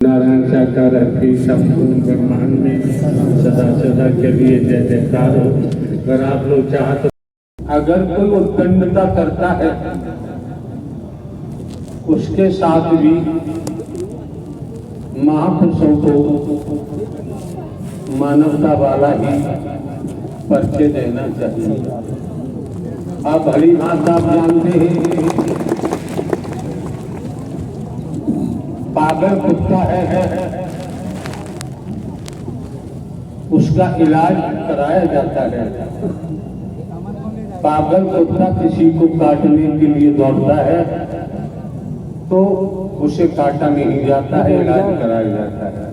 नारायण साकार रखी संपूर्ण ब्रह्मांड में सदा सदा के लिए जय जयकार हो। अगर आप लोग चाहते, अगर कोई उत्कंठता करता है उसके साथ भी महापुरुषों को मानवता वाला ही परिचय देना चाहिए। आप भली भांति आप जानते हैं, पागल कुत्ता है उसका इलाज कराया जाता है। पागल कुत्ता किसी को काटने के लिए दौड़ता है तो उसे काटा नहीं जाता है, इलाज कराया जाता है।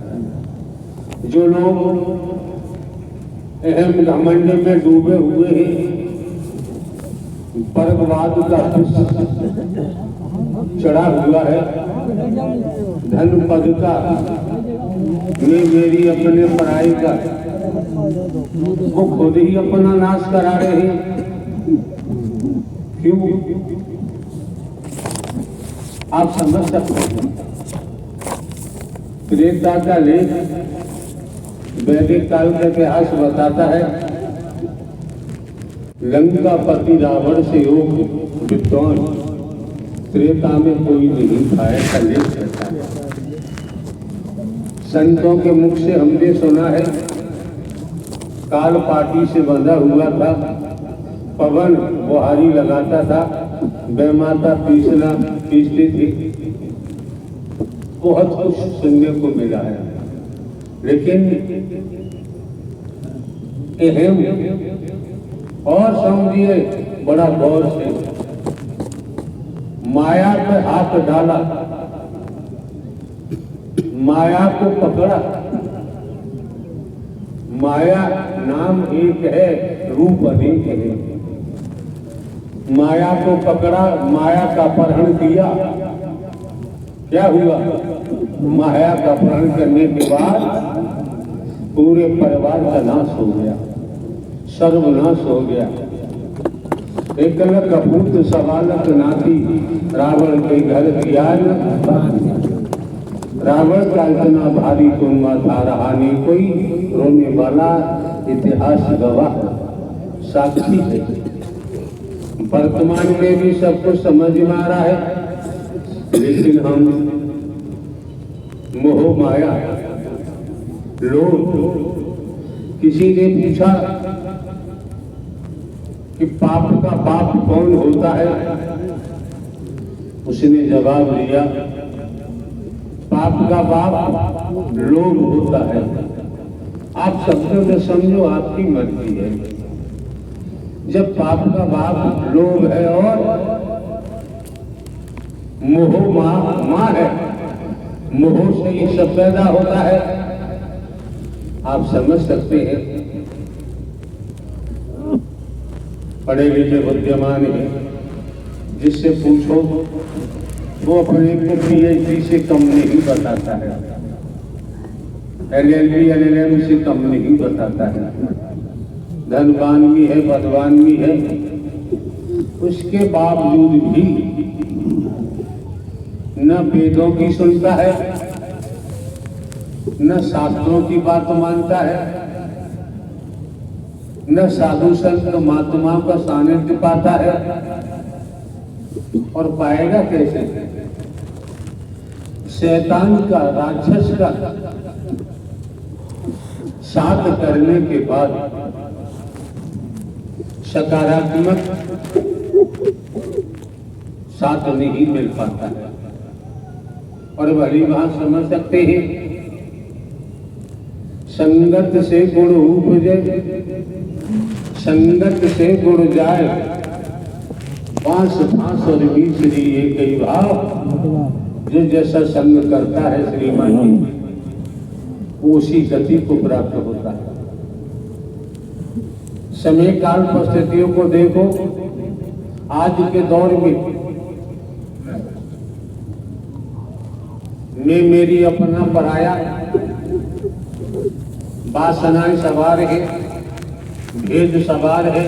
जो लोग अहम घमंड में डूबे हुए हैं, वर्गवाद का चढ़ा हुआ है, धन पद का, ये मेरी अपने पढ़ाई का, वो खुद ही अपना नाश करा रहे हैं। क्यों? आप समझ सकते हैं। त्रेता का लेख वैदिक काल का इतिहास बताता है, लंकापति रावण से योग विद्वान त्रेता में कोई नहीं था, ऐसा लेख कहता है। संतों के मुख से हमने सुना है, काल पाटी से बंधा हुआ था, पवन बुहारी लगाता था, बेमाता पीसती थी। बहुत कुछ सुनने को मिला है, लेकिन अहम और समझिए बड़ा गौर से, माया पे हाथ डाला, माया को पकड़ा। माया नाम एक है, रूप अनेक है। माया को पकड़ा, माया का अपहरण किया, क्या हुआ? माया का अपहरण करने के बाद पूरे परिवार का नाश हो गया, सर्वनाश हो गया। एकल कपूत सवालक नाती, रावण के घर ज्ञान। रावण का इतना भारी कुंभा था, रहा नहीं कोई, रोने वाला इतिहास गवाह साक्षी है। वर्तमान में भी सब कुछ समझ में आ रहा है, लेकिन हम मोह माया लोग। किसी ने पूछा कि पाप का बाप कौन होता है? उसने जवाब दिया, पाप का बाप लोभ होता है। आप शब्दों में समझो, आपकी मर्जी है। जब पाप का बाप लोभ है और मोह मां है, मोह से ये सब पैदा होता है, आप समझ सकते हैं। पढ़े लिखे बुद्धिमान है, जिससे पूछो वो अपने को PhD से कम नहीं बताता है, LLB LLM से कम नहीं बताता है। धनवान भी है, पदवान भी है, उसके बावजूद भी न वेदों की सुनता है, न शास्त्रों की बात मानता है, न साधु संत महात्माओं का सानिध्य पाता है। और पाएगा कैसे? शैतान का, राक्षस का साथ करने के बाद सकारात्मक साथ नहीं मिल पाता है। और भली बात समझ सकते हैं, संगत से गुण उपजे, संगत से गुण जाए, पांच फांस और बीसरी एक ही भाव। जो जैसा संग करता है श्रीमान जी, उसी गति को प्राप्त होता है। समय काल परिस्थितियों को देखो, आज के दौर में मैं मेरी अपना पराया, वासनाएं सवार है, भेद सवार है,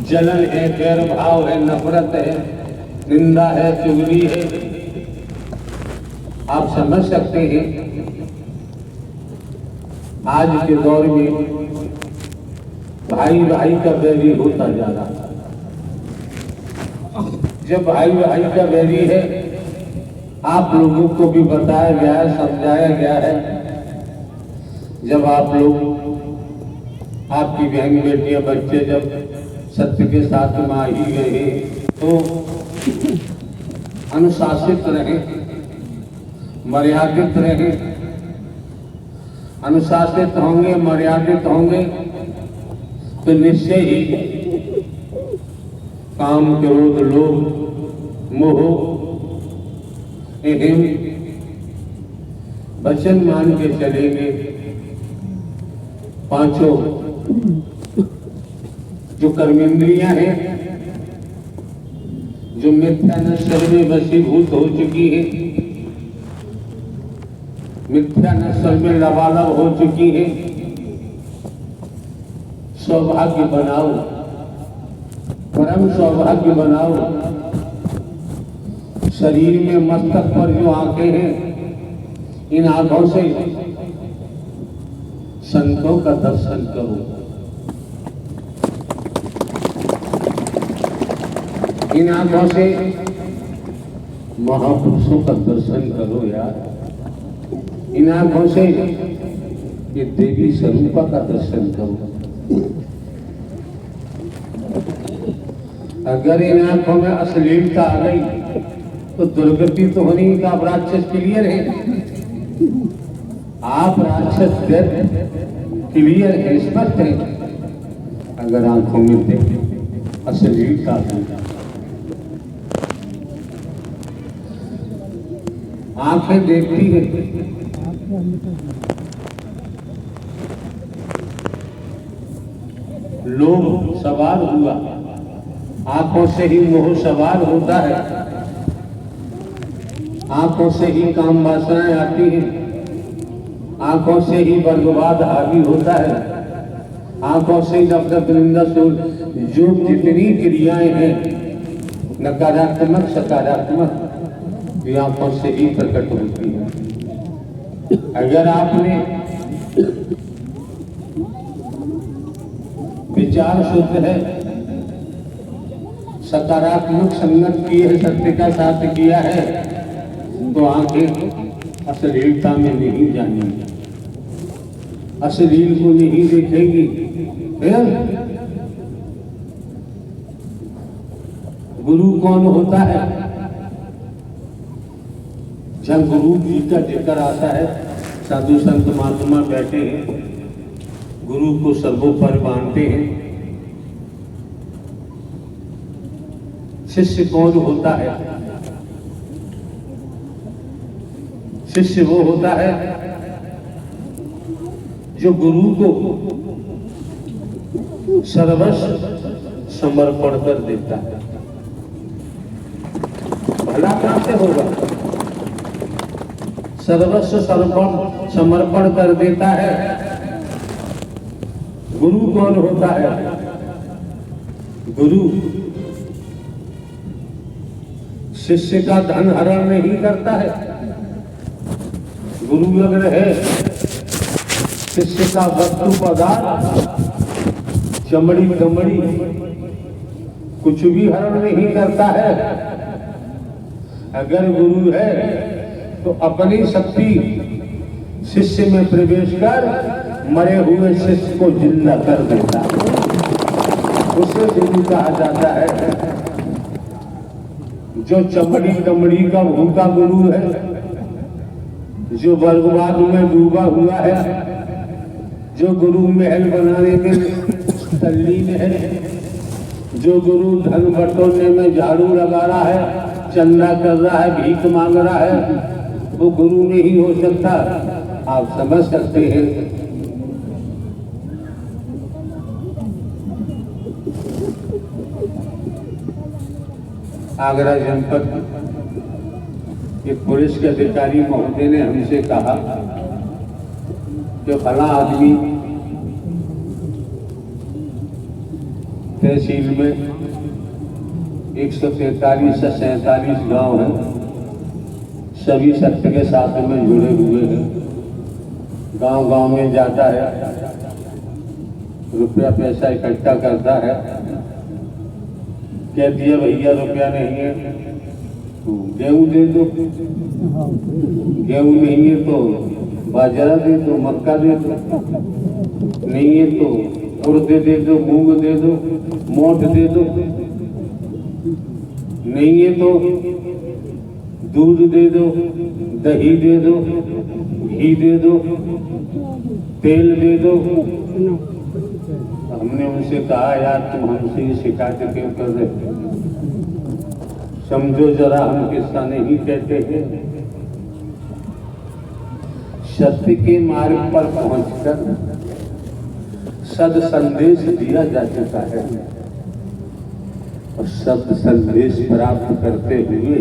जलन है, गैर भाव है, नफरत है, निंदा है, चुगली है, आप समझ सकते हैं आज के दौर में भाई भाई का बैरी होता जा रहा है। जब भाई भाई का बैरी है, आप लोगों को भी बताया गया है, समझाया गया है। जब आप लोग, आपकी बहन बेटियां बच्चे जब सत्य के साथ में आ ही गए तो अनुशासित रहे, मर्यादित रहे। अनुशासित होंगे, मर्यादित होंगे तो निश्चय ही काम, क्रोध, लोभ, मोह, एहम वचन मान के चलेंगे। पांचों जो कर्मेंद्रियां हैं, जो मिथ्या नशर में वशीभूत हो चुकी है, मिथ्या नशर में लबालब हो चुकी है, सौभाग्य बनाओ, परम सौभाग्य बनाओ। शरीर में मस्तक पर जो आंखें हैं, इन आंखों से संतों का दर्शन करो, इन आंखों से महापुरुषों का दर्शन करो यार। इन आंखों से ये देवी स्वरूपा का दर्शन करो। अगर इन आंखों में अश्लीलता आ गई तो दुर्गति तो होनी का। आप राक्षस क्लियर है, आप राक्षस क्लियर है, स्पष्ट है। अगर आंखों में अश्लीलता आ गई, आंखें देखती है, लोभ सवार हुआ, आंखों से ही मोह सवार होता है, आंखों से ही काम वासनाएं आती हैं, आंखों से ही वर्गवाद हावी होता है, आंखों से ही नफरत, निंदा, जो जितनी क्रियाएं हैं नकारात्मक सकारात्मक, ये आंखों से ही प्रकट होती है। अगर आपने विचार शुद्ध है, सकारात्मक संगत की है, सत्य का साथ किया है, तो आंखें अश्लीलता में नहीं जाएंगी, अश्लील को नहीं देखेगी। गुरु कौन होता है? जब गुरु जी का जिक्र आता है, साधु संत महात्मा बैठे हैं, गुरु को सर्वोपरि मानते हैं। शिष्य कौन होता है? शिष्य वो होता है जो गुरु को सर्वस्व समर्पण कर देता है। भला कहां से होगा? सर्वस्व समर्पण कर देता है। गुरु कौन होता है? गुरु शिष्य का धन हरण नहीं करता है। गुरु अगर है, शिष्य का वस्तु पदार्थ, चमड़ी दमड़ी कुछ भी हरण नहीं करता है। अगर गुरु है तो अपनी शक्ति शिष्य में प्रवेश कर मरे हुए शिष्य को जिंदा कर देता है। उसे गुरु कहा जाता है। जो चमड़ी दमड़ी का भूखा गुरु है, जो वर्गवाद में डूबा हुआ है, जो गुरु महल बनाने में तल्लीन है, जो गुरु धन बटोरने में झाड़ू लगा रहा है, चंदा कर रहा है, भीख मांग रहा है, वो गुरु नहीं हो सकता। आप समझ सकते हैं। आगरा जनपद एक पुलिस के अधिकारी महोदय ने हमसे कहा कि फला आदमी तहसील में 143 से 47 गांव है, सभी सत्य के साथ में जुड़े हुए हैं। गांव गांव में जाता है, रुपया पैसा इकट्ठा करता है, कहती है भैया रुपया नहीं है गेहूं दे दो, गेहूं नहीं है तो बाजरा दे दो, मक्का दे दो, नहीं है तो उड़द दे दो, मूंग दे दो, मोठ दे दो, नहीं है तो दूध दे दो, दही दे दो, घी दे दो, तेल दे दो। हमने उनसे कहा यार तुम हमसे ये शिकायत क्यों कर रहे हो? समझो जरा हम किस्सा नहीं कहते हैं। सत्य के मार्ग पर पहुंचकर सद संदेश दिया जा चुका है और सद संदेश प्राप्त करते हुए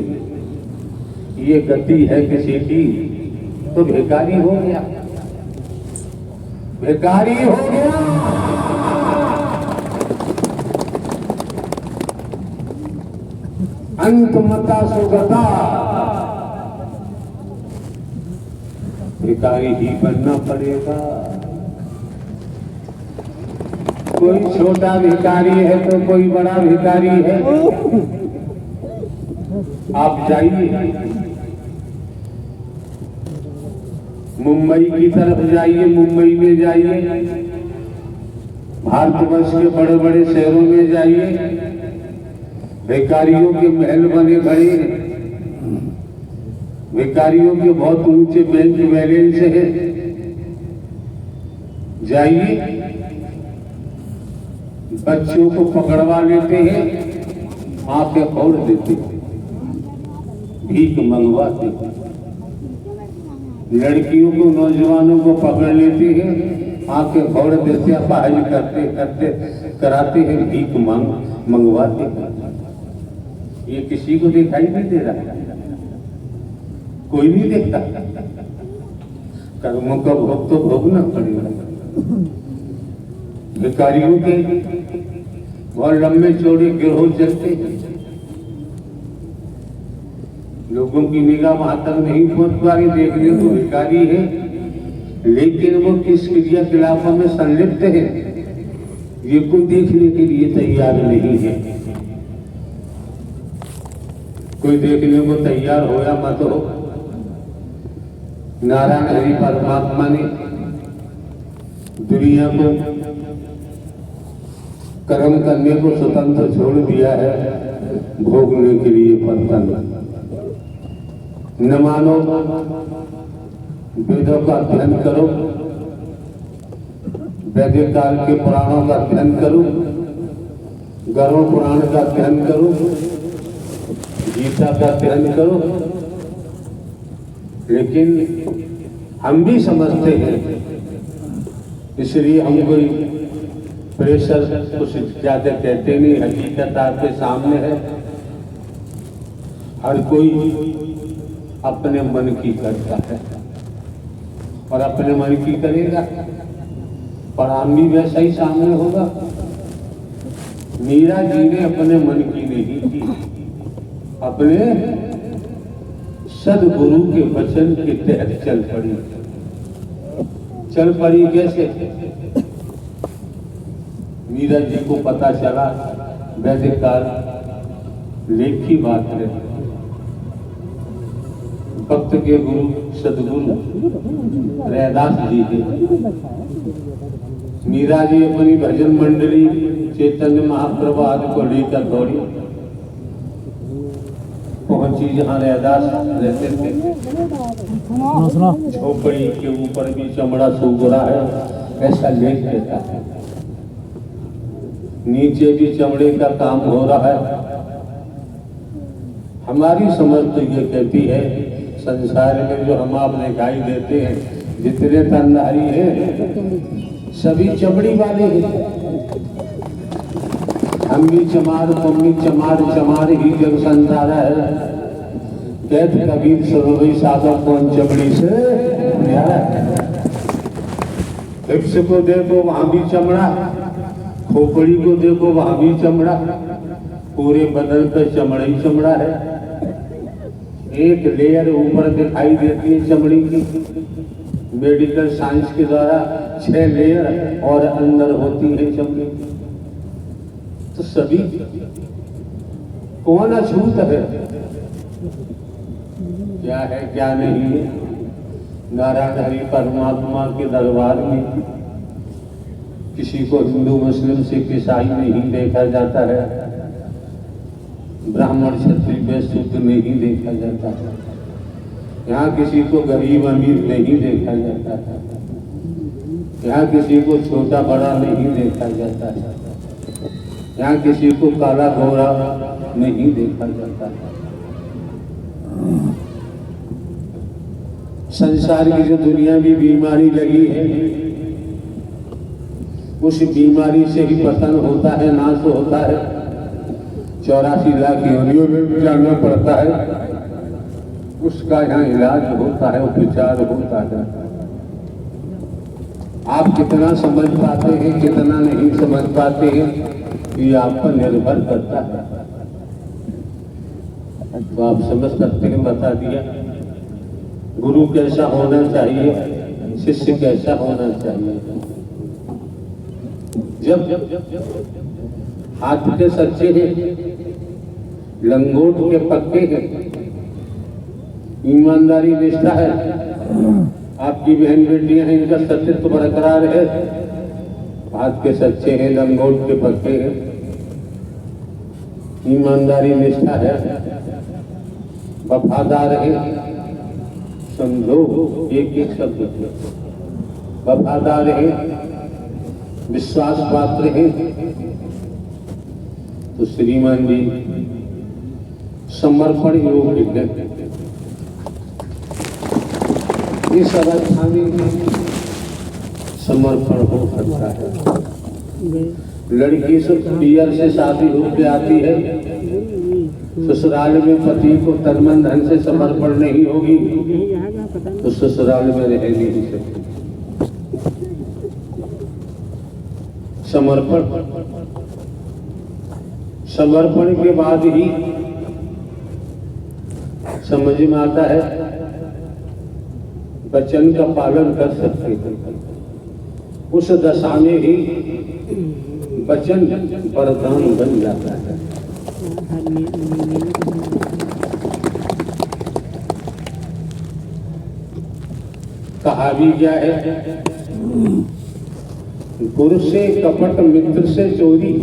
ये गति है किसी की तो भिखारी हो गया, भिखारी हो गया। अंत मता सुगता, भिखारी ही बनना पड़ेगा। कोई छोटा भिखारी है तो कोई बड़ा भिखारी है। आप जाइए मुंबई की तरफ जाइए, मुंबई में जाइए, भारतवर्ष के बड़े बड़े शहरों में जाइए, भिखारियों के महल बने खड़े हैं, भिखारियों के बहुत ऊंचे बैंक बैलेंस है। जाइए बच्चों को पकड़वा लेते हैं, आंखें फोड़ देते हैं, भीख मंगवाते हैं। लड़कियों को नौजवानों को पकड़ लेते हैं, आंखें फोड़ देते हैं, पढ़ाई करते करते कराते हैं, भीख मंगवाते हैं। ये किसी को दिखाई नहीं दे रहा, कोई नहीं देखता। कर्मों का भोग तो भोगना पड़ेगा। भिखारियों के बहुत लंबे चौड़े गिरोह चलते हैं, लोगों की निगाह वहां तक नहीं पहुंच पा रही, देखने को भिखारी है लेकिन वो किस क्रियाकलापों में संलिप्त है ये कोई देखने के लिए तैयार नहीं है। कोई देखने को तैयार हो या मत हो, नारायण हरि परमात्मा ने दुनिया को कर्म करने को स्वतंत्र छोड़ दिया है, भोगने के लिए बर्तन। न मानो वेदों का अध्ययन करो, वैदिक काल के पुराणों का अध्ययन करो, गरुड़ पुराण का अध्ययन करो, गीता का अध्ययन करो, लेकिन हम भी समझते हैं, इसलिए हम कोई प्रेशर कुछ ज्यादा कहते नहीं। हकीकत आपके सामने है, हर कोई अपने मन की करता है और अपने मन की करेगा, परिणाम भी वैसा ही सामने होगा। मीरा जी ने अपने मन की नहीं की, अपने सदगुरु के वचन के तहत चल पड़ी। चल पड़ी कैसे? मीरा जी को पता चला वैदिक काल लेख की बात है, भक्त के गुरु सदगुरु रैदास जी थे। मीरा जी अपनी भजन मंडली चैतन्य महाप्रभु आदि को लेकर दौड़ी, पहुंची जहाँ रैदास रहते थे। झोपड़ी के ऊपर भी चमड़ा सूख रहा है, ऐसा लेख देता है, नीचे भी चमड़े का काम हो रहा है। हमारी समझ तो ये कहती है संसार में जो हम आप दिखाई देते हैं, जितने तनधारी हैं सभी चमड़ी वाले हैं। हम भी चमार, तुम भी चमार, चमार ही जग संसारा है। कहते कबीर सरोई साधो कौन चमड़ी से न्यारा है। हिप्स को देखो वहां भी चमड़ा, खोपड़ी को देखो वहां भी चमड़ा, पूरे बदन पे चमड़ा ही चमड़ा है। एक लेयर ऊपर दिखाई देती है चमड़ी की, मेडिकल साइंस के द्वारा 6 लेयर और अंदर होती है चमड़ी। तो सभी कौन अछूत है, क्या है क्या नहीं है। नारायण हरि परमात्मा के दरबार में किसी को हिंदू मुस्लिम सिख ईसाई नहीं देखा जाता है, ब्राह्मण क्षत्रिय वैश्य शूद्र नहीं देखा जाता है। यहाँ किसी को गरीब अमीर नहीं देखा जाता है, यहाँ किसी को छोटा बड़ा नहीं देखा जाता है, यहाँ किसी को काला गोरा नहीं देखा जाता है। संसार की जो दुनियावी बीमारी लगी है, उस बीमारी से ही पतन होता है, नाश होता है। 84 लाख योनियों में जाना पड़ता है, उसका यहाँ इलाज होता है, उपचार होता है। आप कितना समझ पाते हैं, कितना नहीं समझ पाते हैं, ये आप पर निर्भर करता है। तो आप समझ सकते हैं, बता दिया। गुरु कैसा होना चाहिए, शिष्य कैसा होना चाहिए। जब हाथ के सच्चे हैं, लंगोट के पक्के हैं, ईमानदारी निष्ठा है, आपकी बहन बेटियां हैं, इनका सत्यत्व बरकरार है, हाथ के सच्चे हैं, लंगोट के पक्के हैं, ईमानदारी निष्ठा है, वफादार है। समझो एक एक शब्द, वफादार है, विश्वास पात्र है, तो श्रीमान जी समर्पण योग्य है। इस अवस्था में समर्पण हो सकता है। लड़की से पियर से शादी होकर आती है, ससुराल में पति को तन मन धन से समर्पण नहीं होगी तो ससुराल में रह नहीं सकती। समर्पण के बाद ही समझ में आता है वचन का पालन कर सकते हैं। उस दशा में ही वचन वरदान बन जाता है। कहा भी क्या है, गुरु से कपट मित्र से चोरी,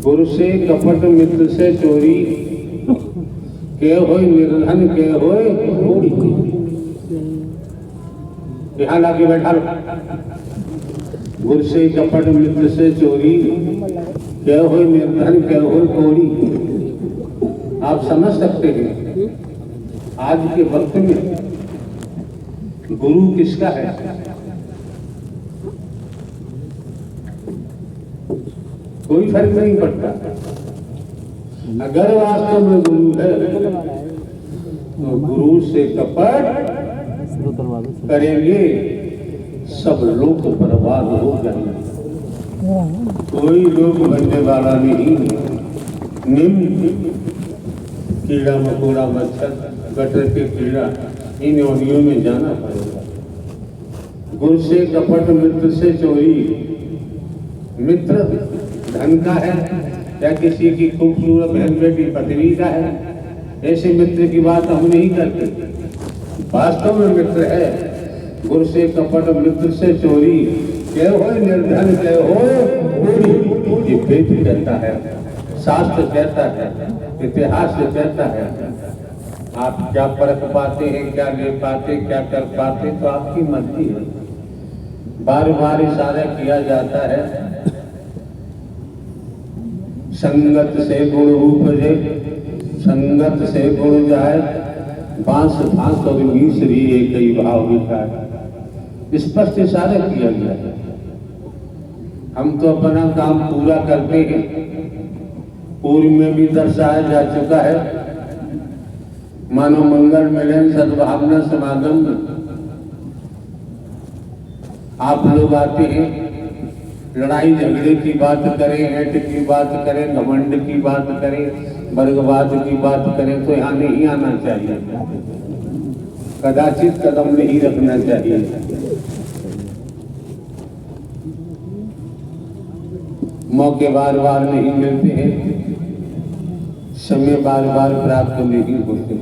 गुरु से कपट मित्र से चोरी, के होय निर्धन के होय कोड़ी। यहाँ लाके बैठा लो, गुरु से कपट मित्र से चोरी, के होय निर्धन के होय कोड़ी। आप समझ सकते हैं आज के वक्त में गुरु किसका है। कोई फर्क नहीं पड़ता। अगर वास्तव में गुरु है तो गुरु से कपट करेंगे, सब लोग बर्बाद हो जाएंगे। कोई लोग बनने वाला नहीं। निम्न कीड़ा मकोड़ा मच्छर गटर के कीड़ा इन योनियों में जाना पड़ेगा। गुरु से कपट मित्र से चोरी। मित्र धन का है या किसी की खूबसूरत बहन बेटी पत्नी का है, ऐसे मित्र की बात हम नहीं करते। वास्तव में मित्र है गुरु से कपट मित्र से चोरी, क्या हो निर्धन क्या हो ये वेद कहता है, शास्त्र कहता है, इतिहास कहता है। आप क्या परख पाते हैं, क्या ले पाते, क्या कर पाते, तो आपकी मर्जी है। बार बार इशारा किया जाता है संगत से गुण उपजे, संगत से गुण जाए, बांस फांस और मिश्री एक ही भाव विचार। स्पष्ट इशारा किया गया है। हम तो अपना काम पूरा करते हैं। पूर्व में भी दर्शाया जा चुका है। मानव मंगल मिलन सद्भावना समागम में आप लोग आते हैं, लड़ाई झगड़े की बात करें, ऐट की बात करें, घमंड की बात करें, वर्गवाद की बात करें तो यहाँ नहीं आना चाहिए, कदाचित कदम नहीं रखना चाहिए। मौके बार बार नहीं मिलते हैं, समय बार बार प्राप्त नहीं होते।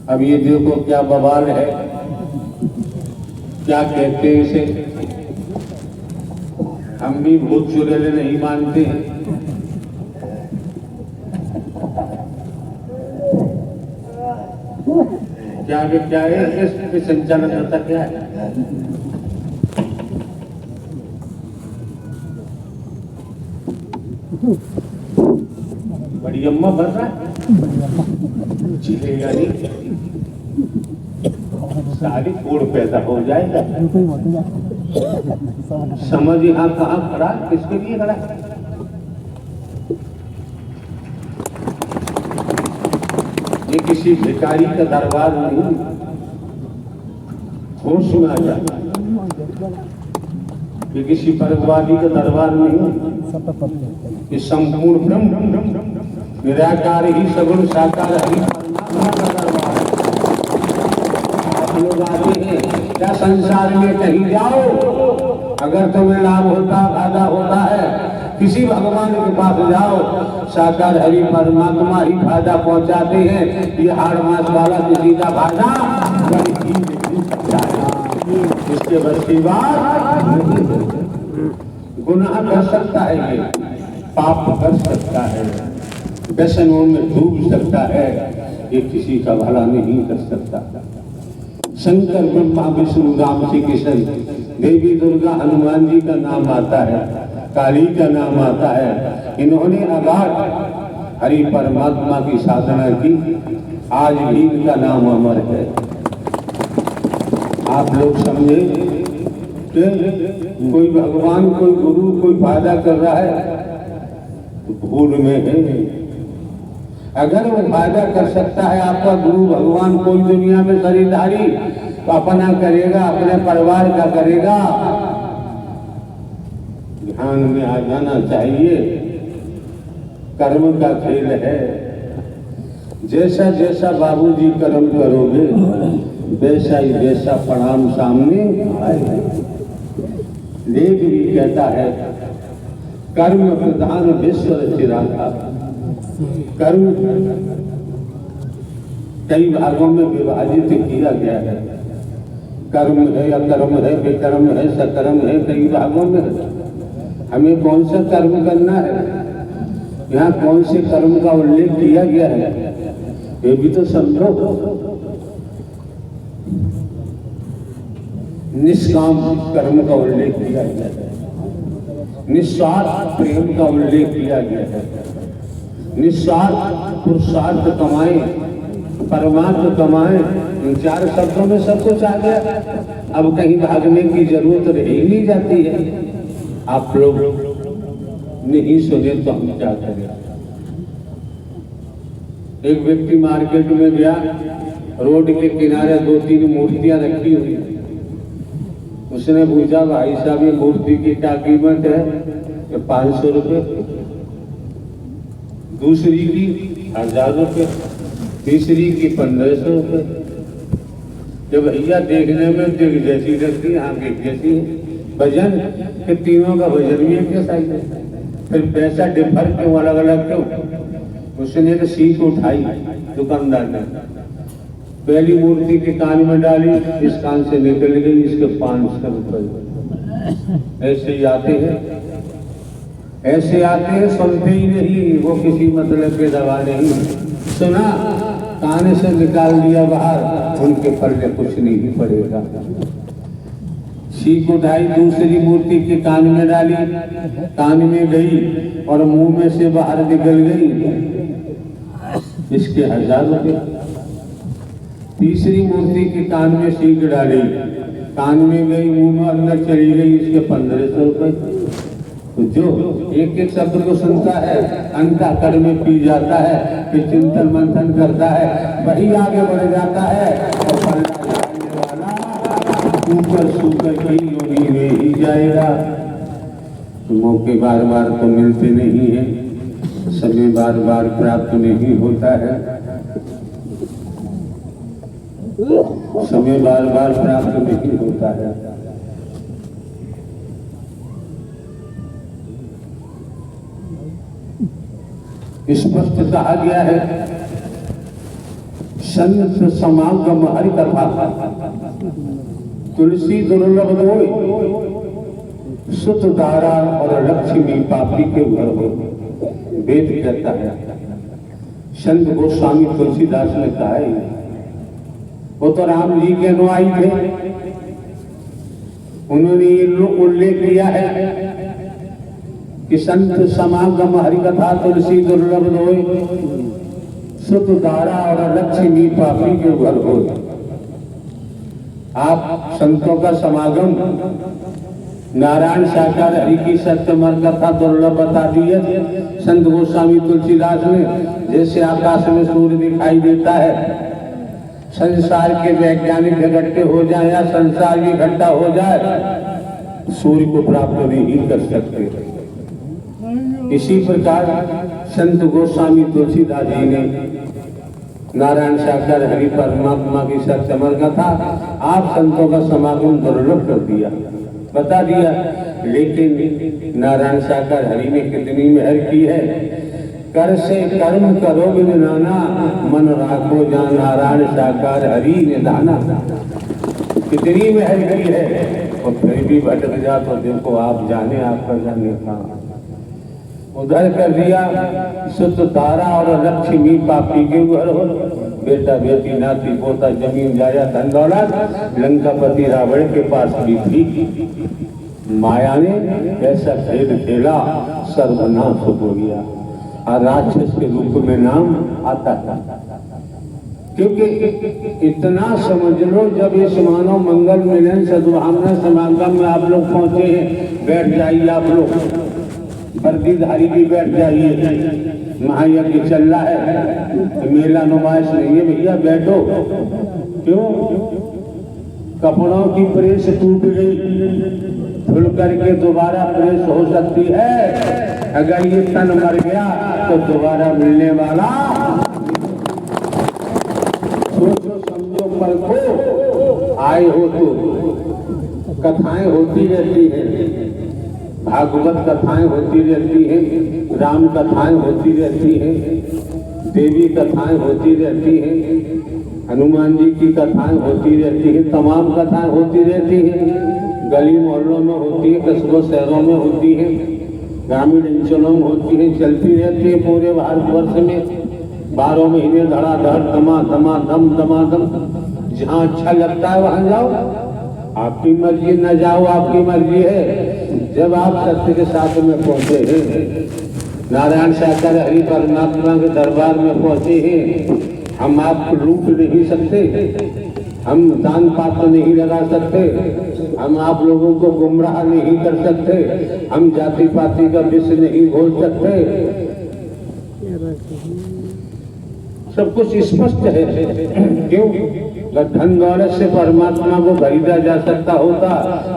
अब ये देखो क्या बवाल है, क्या कहते हैं इसे, हम भी भूत चुड़ैल नहीं मानते हैं। क्या है इस संचालन करता क्या है? बड़ी अम्मा भर रहा है, चिलेगा नहीं, सारी कोड़ पैदा हो जाएगा। समझ यहाँ कहाँ खड़ा, किसके लिए खड़ा? ये किसी भिखारी का दरबार नहीं, होश में आ जाता। ये किसी परगवादी का दरबार नहीं, ये संपूर्ण ब्रह्म निराकार ही सगुण साकार हरि परमात्मा का दरबार है। आप लोग आते हैं क्या संसार में कहीं जाओ, अगर तुम्हें लाभ होता फायदा होता है, किसी भगवान के पास जाओ, साकार हरि परमात्मा ही फायदा पहुंचाते हैं। ये हाड़ मास वाला किसी का फायदा नहीं सकता है, इसके बस की बात। गुनाह कर सकता है, ये पाप कर सकता है, व्यसनों में डूब सकता है, ये किसी का भला नहीं कर सकता। शंकर ब्रह्मा विष्णु राम श्री कृष्ण देवी दुर्गा हनुमान जी का नाम आता है, काली का नाम आता है। इन्होंने अगाध हरि परमात्मा की साधना की, आज भी इनका नाम अमर है। आप लोग समझे कि कोई भगवान कोई गुरु कोई फायदा कर रहा है तो भूल में है। अगर वो फायदा कर सकता है आपका गुरु भगवान कोई दुनिया में खरीदारी तो अपना करेगा, अपने परिवार का करेगा। ध्यान में आ जाना चाहिए, कर्म का खेल है। जैसा जैसा बाबूजी कर्म करोगे वैसा ही वैसा परिणाम सामने आएगा। लेख भी कहता है कर्म प्रधान विश्व चिरागा। कर्म कई भागों में विभाजित किया गया है, कर्म है, अकर्म है, विकर्म है, सकर्म है, कई भागों में है। हमें कौन सा कर्म करना है, यहाँ कौन से कर्म का उल्लेख किया गया है, ये भी तो समझो। निष्काम कर्म का उल्लेख किया गया है, निस्वार्थ प्रेम का उल्लेख किया गया है, निस्वार्थ पुरुषार्थ कमाए, परमार्थ कमाए। इन चार शब्दों में सब कुछ आ गया। अब कहीं भागने की जरूरत रह ही नहीं जाती है। आप लोग नहीं सुने तो हम क्या करें। एक व्यक्ति मार्केट में गया, रोड के किनारे 2-3 मूर्तियां रखी हुई। उसने पूछा भाई साहब ये मूर्ति की क्या कीमत है? 500 रुपये। दूसरी की 1000 रुपये, तीसरी की 1500 रुपये। जब भैया देखने में दिख जैसी लगती, आंख एक जैसी, वजन के तीनों का वजन भी एक जैसा ही, फिर पैसा डिफर क्यों, अलग अलग क्यों? उसने एक सीख उठाई दुकानदार ने, पहली मूर्ति के कान में डाली, इस कान से निकल गई, इसके 500 रुपये। ऐसे ही आते हैं, ऐसे आते हैं, सुनते ही नहीं, वो किसी मतलब के दवा नहीं सुना, कान से निकाल दिया बाहर, उनके पल्ले कुछ नहीं पड़ेगा। सीख उठाई, दूसरी मूर्ति के कान में डाली, कान में गई और मुंह में से बाहर निकल गई, इसके 1000 रुपये। तीसरी मूर्ति के कान में सीख डाली, कान में गई, मुंह में अंदर चली गई, इसके 1500 रुपये। तो जो एक एक शब्द को सुनता है, अंतःकरण में पी जाता है, फिर चिंतन मंथन करता है, वही आगे बढ़ जाता है और पलटा जाने वाला ऊपर सूकर की योगी में ही जाएगा। तो मौके बार बार तो मिलते नहीं है, समय बार बार प्राप्त नहीं होता है, समय बार बार प्राप्त नहीं होता है। स्पष्ट कहा गया है, संत समागम हरि कथा तुलसी दुर्लभ होय, सुत दारा और लक्ष्मी पापी के घर हो। वेद कहता है, संत गोस्वामी तुलसीदास ने कहा है, वो तो राम जी के अनुयायी थे, उन्होंने ये उल्लेख किया है कि संत समागम हरि कथा तुलसी दुर्लभ होय, सुत दारा और लक्ष्मी पापी के घर हो। आप संतों का समागम, नारायण साकार हरि की सत्यमर कथा दुर्लभ बता दी है संत गोस्वामी तुलसीदास ने। जैसे आकाश में सूर्य दिखाई देता है, संसार के वैज्ञानिक इकट्ठे हो जाए या संसार भी इकट्ठा हो जाए, सूर्य को प्राप्त नहीं कर सकते। इसी प्रकार संत गोस्वामी तुलसीदास जी ने नारायण साकार हरि परमात्मा की सत्यमर कथा आप संतों का समागम दुर्लभ कर दिया, बता दिया। लेकिन नारायण साकार हरि ने कितनी मेहर की है, कर से कर्म करो बिनाना, मन राखो जा नारायण साकार हरि निधाना। कितनी मेहर की है, और फिर भी भटक जा तो देखो आप जाने, आपका जाने कहाँ। उधर कर दिया, सुत तारा और लक्ष्मी पापी के घर हो। बेटा बेटी नाती पोता जमीन जाया धन दौलत लंकापति रावण के पास भी थी। माया ने ऐसा खेल खेला, सर्वनाश हो गया और राक्षस के रूप में नाम आता था। क्योंकि इतना समझ लो, जब इस मानव मंगल मिलन सद्भावना समागम में आप लोग पहुंचे हैं, बैठ जाइए आप लोग, वर्दीधारी भी बैठ जाइए। महायज्ञ चल रहा है, मेला नुमाइश नहीं है भैया, बैठो। क्यों? कपड़ों की प्रेस टूट गई, धुल करके दोबारा प्रेस हो सकती है। अगर ये तन मर गया तो दोबारा मिलने वाला, सोचो समझो परखो। आए हो तो कथाएं होती रहती हैं, भागवत कथाएं होती रहती हैं, राम कथाएं होती रहती हैं, देवी कथाएं होती रहती हैं, हनुमान जी की कथाएं होती रहती हैं, तमाम कथाएं होती रहती हैं। गली मोहल्लों में होती है, कस्बों शहरों में होती है, ग्रामीण अंचलों में होती है, चलती रहती है पूरे भारतवर्ष में। 12 महीने धड़ाधड़ दमा दमा दम दमा दम, जहाँ अच्छा लगता है वहां जाओ, आपकी मर्जी, न जाओ आपकी मर्जी है। जब आप सत्य के साथ में पहुंचे हैं, नारायण साकार हरि परमात्मा के दरबार में पहुंचे हैं, हम आपको लूट नहीं सकते, हम दान पात्र नहीं लगा सकते, हम आप लोगों को गुमराह नहीं कर सकते, हम जाति पाति का विष नहीं घोल सकते। सब कुछ स्पष्ट है। क्यों? धन दौलत से परमात्मा को खरीदा जा सकता होता,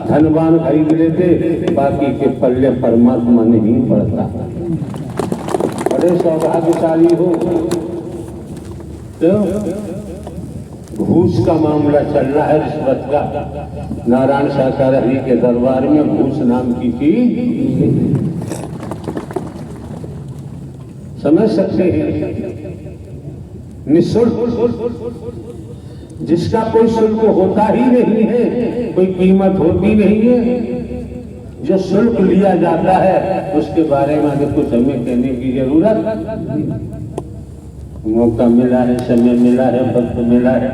धनवान खरीद लेते, बाकी के पल्ले परमात्मा नहीं पड़ता। बड़े सौभाग्यशाली हो। तो घूस का मामला चल रहा है, रिश्वत का। नारायण साकार हरि के दरबार में घूस नाम की चीज समझ सकते हैं, निःशुल्क, जिसका कोई शुल्क होता ही नहीं है, कोई कीमत होती नहीं है। जो शुल्क लिया जाता है उसके बारे में अगर कुछ हमें कहने की जरूरत, मौका मिला है, समय मिला है, वक्त मिला है।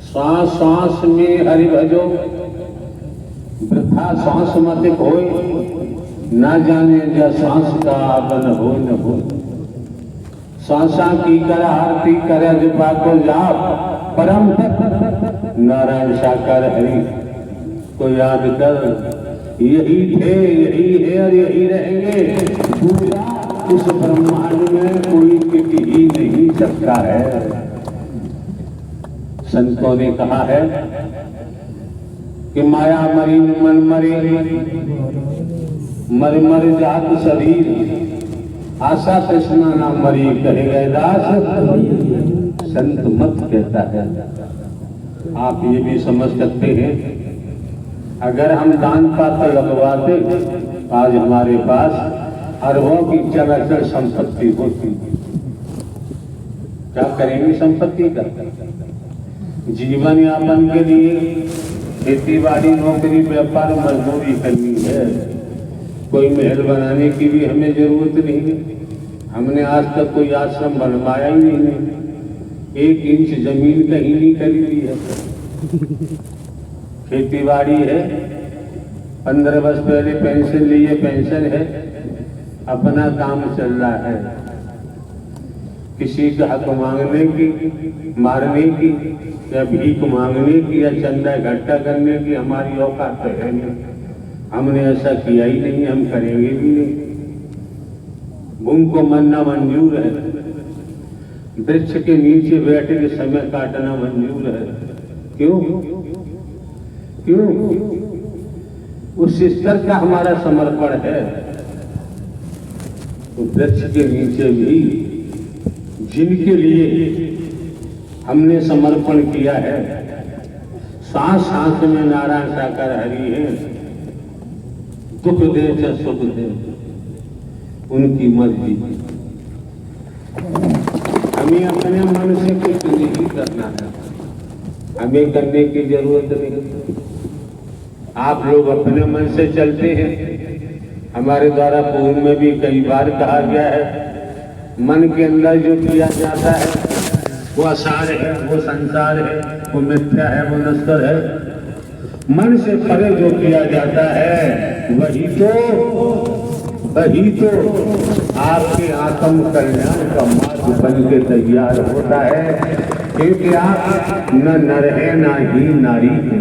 सांस सांस में हरि भजो, वृथा सांस मत खोए, ना जाने जा सांस का आगन हो न हो। सांसा की कर आरती कर जपा को जाप, परम तत्व नारायण साकार हरि को याद कर। यही थे, यही है और यही रहेंगे। पूरा उस ब्रह्मांड में कोई टिक ही नहीं सकता है। संतों ने कहा है कि माया मरी मन मरे, मर मर जात शरीर, आशा तृष्णा ना मरी कहे गए दास, संत मत कहता है। आप ये भी समझ सकते हैं, अगर हम दान पात्र लगवाते आज हमारे पास अरबों की चलाचल संपत्ति होती। क्या करेंगे संपत्ति का? जीवन यापन के लिए खेती बाड़ी, नौकरी, व्यापार, मजदूरी करनी है। कोई महल बनाने की भी हमें जरूरत नहीं है। हमने आज तक कोई आश्रम बनवाया ही नहीं है। 1 इंच जमीन कहीं नहीं खरीदी है। खेती बाड़ी है, 15 वर्ष पहले पेंशन ली है, पेंशन है, अपना काम चल रहा है। किसी का हक मांगने की, मारने की, या भीख मांगने की, या चंदा इकट्ठा करने की हमारी औकात तो है नहीं। हमने ऐसा किया ही नहीं, हम करेंगे भी नहीं। भूख को मरना मंजूर है, वृक्ष के नीचे बैठ के समय काटना मंजूर है। क्यों? क्यों? उस स्तर का हमारा समर्पण है। तो वृक्ष के नीचे भी जिनके लिए हमने समर्पण किया है, सांस सांस में नारायण साकार हरि है, दुख दे चाहे सुख दे, उनकी मर्जी। हमें अपने मन से कुछ नहीं करना है, हमें करने की जरूरत नहीं। आप लोग अपने मन से चलते हैं। हमारे द्वारा पूर्व में भी कई बार कहा गया है, मन के अंदर जो किया जाता है वो असार है, वो संसार है, वो मिथ्या है, वो नश्वर है। मन से परे जो किया जाता है वही तो आपके आत्म कल्याण का मार्ग बन के तैयार होता है। क्योंकि आप न नर है ना ही नारी है।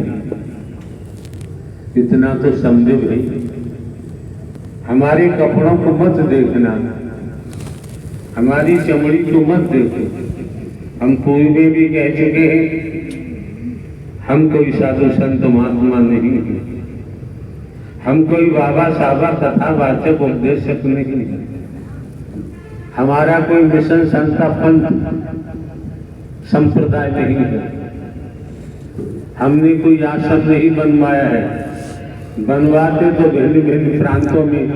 इतना तो समझो भाई। हमारे कपड़ों को मत देखना, हमारी चमड़ी को मत देखो। हम पूर्व में भी कह चुके हैं, हम कोई साधु संत महात्मा नहीं है, हम कोई बाबा साहबा कथावाचक उपदेशक नहीं है। हमारा कोई मिशन संस्था पंथ संप्रदाय नहीं है। हमने कोई आश्रम नहीं बनवाया है। बनवाते तो भिन्न भिन्न प्रांतों में,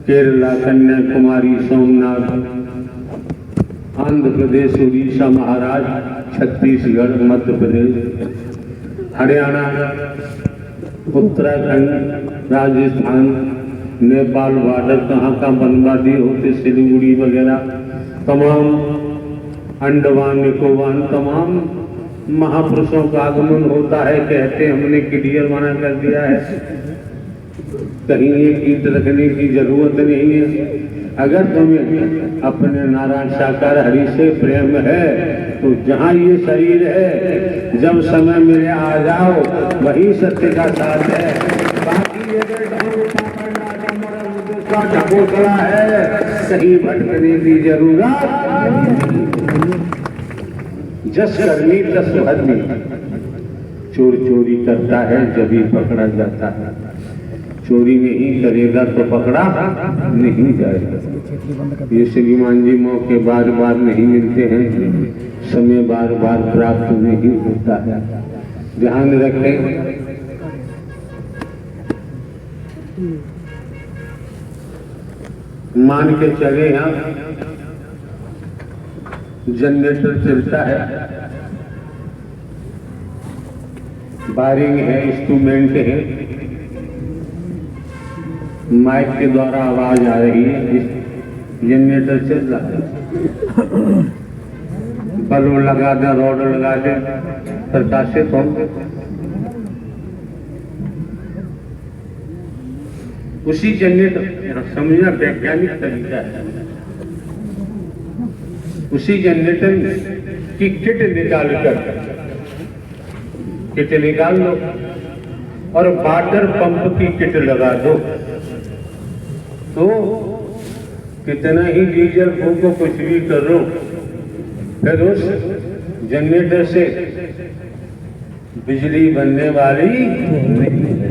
केरला, कन्याकुमारी, सोमनाथ, आंध्र प्रदेश, उड़ीसा, महाराष्ट्र, छत्तीसगढ़, मध्य प्रदेश, हरियाणा, उत्तराखंड, राजस्थान, नेपाल बॉर्डर, कहाँ बनवा दिए होते, सिलीगुड़ी वगैरह, तमाम अंडमान निकोबार, तमाम महापुरुषों का आगमन होता है। कहते हमने क्लियर मना कर दिया है, कहीं एक ईंट रखने की जरूरत नहीं है। अगर तुम्हें अपने नारायण साकार हरि से प्रेम है तो जहाँ ये शरीर है, जब समय मिले आ जाओ, वही सत्य का साथ है। बाकी ये ढकोसला है, कहीं भटकने की जरूरत। जस करनी तस भरनी। चोर चोरी करता है जब ही पकड़ा जाता है, चोरी नहीं करेगा तो पकड़ा नहीं जाएगा। ये श्रीमान जी मौके बार बार नहीं मिलते हैं, समय बार बार प्राप्त नहीं होता है। ध्यान रखें। मान के चले यहाँ जनरेटर चलता है, वायरिंग है, इंस्ट्रूमेंट है, माइक के द्वारा आवाज आ रही है, जनरेटर चल रहा है। बल्ब लगा दे, रॉड लगा दे, प्रकाशित हो। उसी जनरेटर, समझना वैज्ञानिक तरीका है, उसी जनरेटर की किट निकाल लो और वाटर पंप की किट लगा दो, तो कितना ही डीजल फूको, कुछ भी करो, फिर उस जनरेटर से बिजली बनने वाली नहीं है।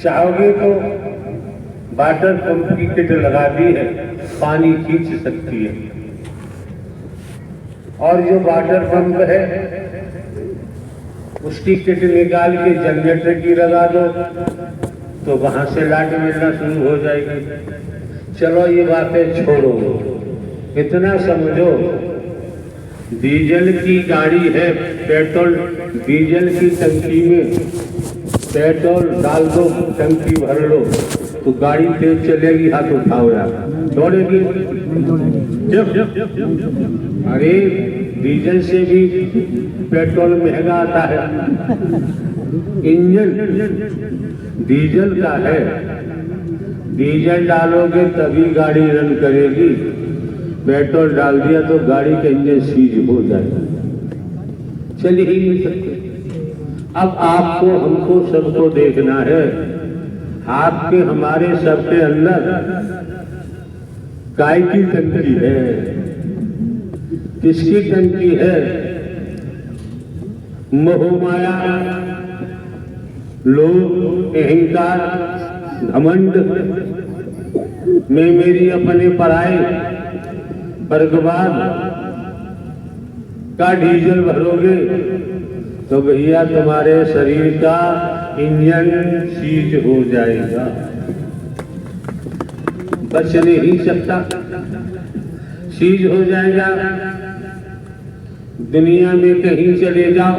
चाहोगे तो वाटर पंप की किट लगा दी है, पानी खींच सकती है। और जो वाटर पंप है उसकी किट निकाल के जनरेटर की लगा दो तो वहां से लाइट मिलना शुरू हो जाएगी। चलो ये बातें छोड़ो, इतना समझो डीजल की गाड़ी है, पेट्रोल डीजल की टंकी में पेट्रोल डाल दो, टंकी भर लो तो गाड़ी तेज चलेगी, हाथ उठाओ यार, दौड़ेगी। अरे डीजल से भी पेट्रोल महंगा आता है, इंजन डीजल का है, डीजल डालोगे तभी गाड़ी रन करेगी, पेट्रोल डाल दिया तो गाड़ी का इंजन सीज हो जाएगा, चल ही नहीं सकते। अब आपको हमको सबको देखना है, आपके हमारे सबके अंदर काय की टंकी है, किसकी टंकी है? मोहमाया, लोभ, अहंकार, घमंड में मेरी अपने पराए वर्गवाद का डीजल भरोगे तो भैया तुम्हारे शरीर का इंजन सीज हो जाएगा, बच नहीं सकता, सीज हो जाएगा। दुनिया में कहीं चले जाओ,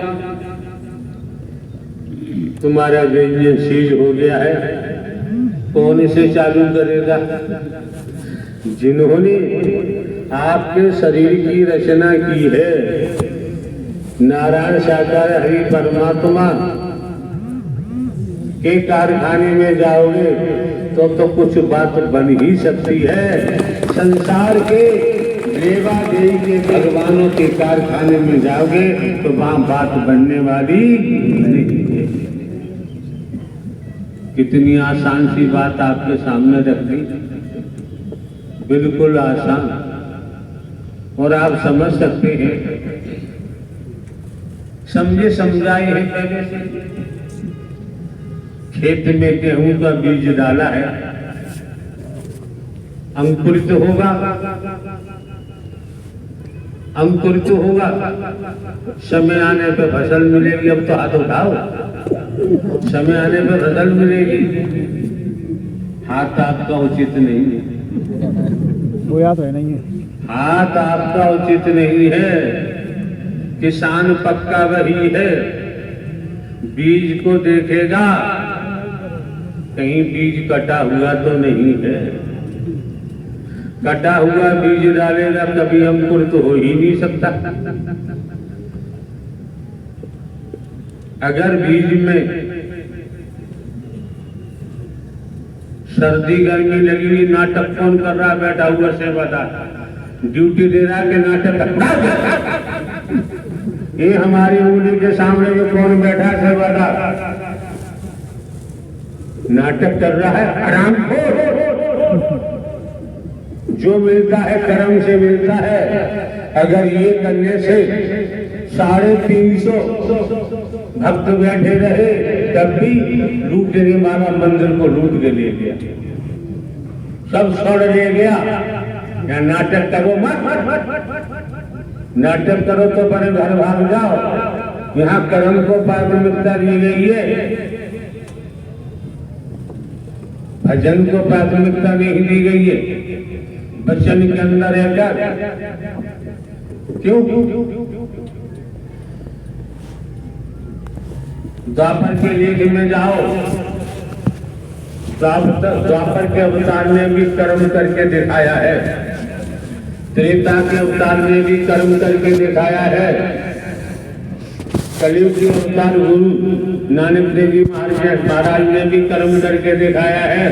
तुम्हारा इंजन सीज हो गया है, कौन इसे चालू करेगा? जिन्होंने आपके शरीर की रचना की है, नारायण साकार हरि परमात्मा के कारखाने में जाओगे तो कुछ बात बन ही सकती है। संसार के देवा देवी के भगवानों के कारखाने में जाओगे तो वहां बात बनने वाली नहीं है। कितनी आसान सी बात आपके सामने रख दी, बिल्कुल आसान, और आप समझ सकते हैं, समझे समझाए हैं। पहले से खेत में गेहूं का बीज डाला है, अंकुरित होगा, अंकुरित होगा, समय आने पे फसल मिलेगी। अब तो हाथ उठाओ, समय आने पे फसल मिलेगी। हाथ आपका उचित नहीं है, वो याद है नहीं है, हाथ आपका उचित नहीं है। किसान पक्का वही है, बीज को देखेगा कहीं बीज कटा हुआ तो नहीं है, कटा हुआ बीज डालेगा कभी अंकुरित हो ही नहीं सकता। अगर बीज में सर्दी गर्मी लगी हुई, नाटक कौन कर रहा बैठा हुआ सेवादार, ड्यूटी दे रहा के नाटक ये हमारी उंगली के सामने में कौन बैठा सेवादार, नाटक कर रहा है। आराम खोर, जो मिलता है कर्म से मिलता है। अगर ये करने से 350 भक्त बैठे रहे तब भी लूटने वाला मंदिर को लूट के ले गया, सब छोड़ ले गया। या नाटक करो मत, नाटक करो तो बड़े घर भाग जाओ। यहाँ कर्म को प्राथमिकता दी गई है, भजन को प्राथमिकता नहीं दी गई है। वचन के अंदर रहकर क्यों? द्वापर के लेख में जाओ, द्वापर के अवतार में भी कर्म करके दिखाया है, त्रेता के अवतार में भी कर्म करके दिखाया है, कलयुग के अवतार गुरु नानक देव जी महाराज ने भी कर्म करके दिखाया है।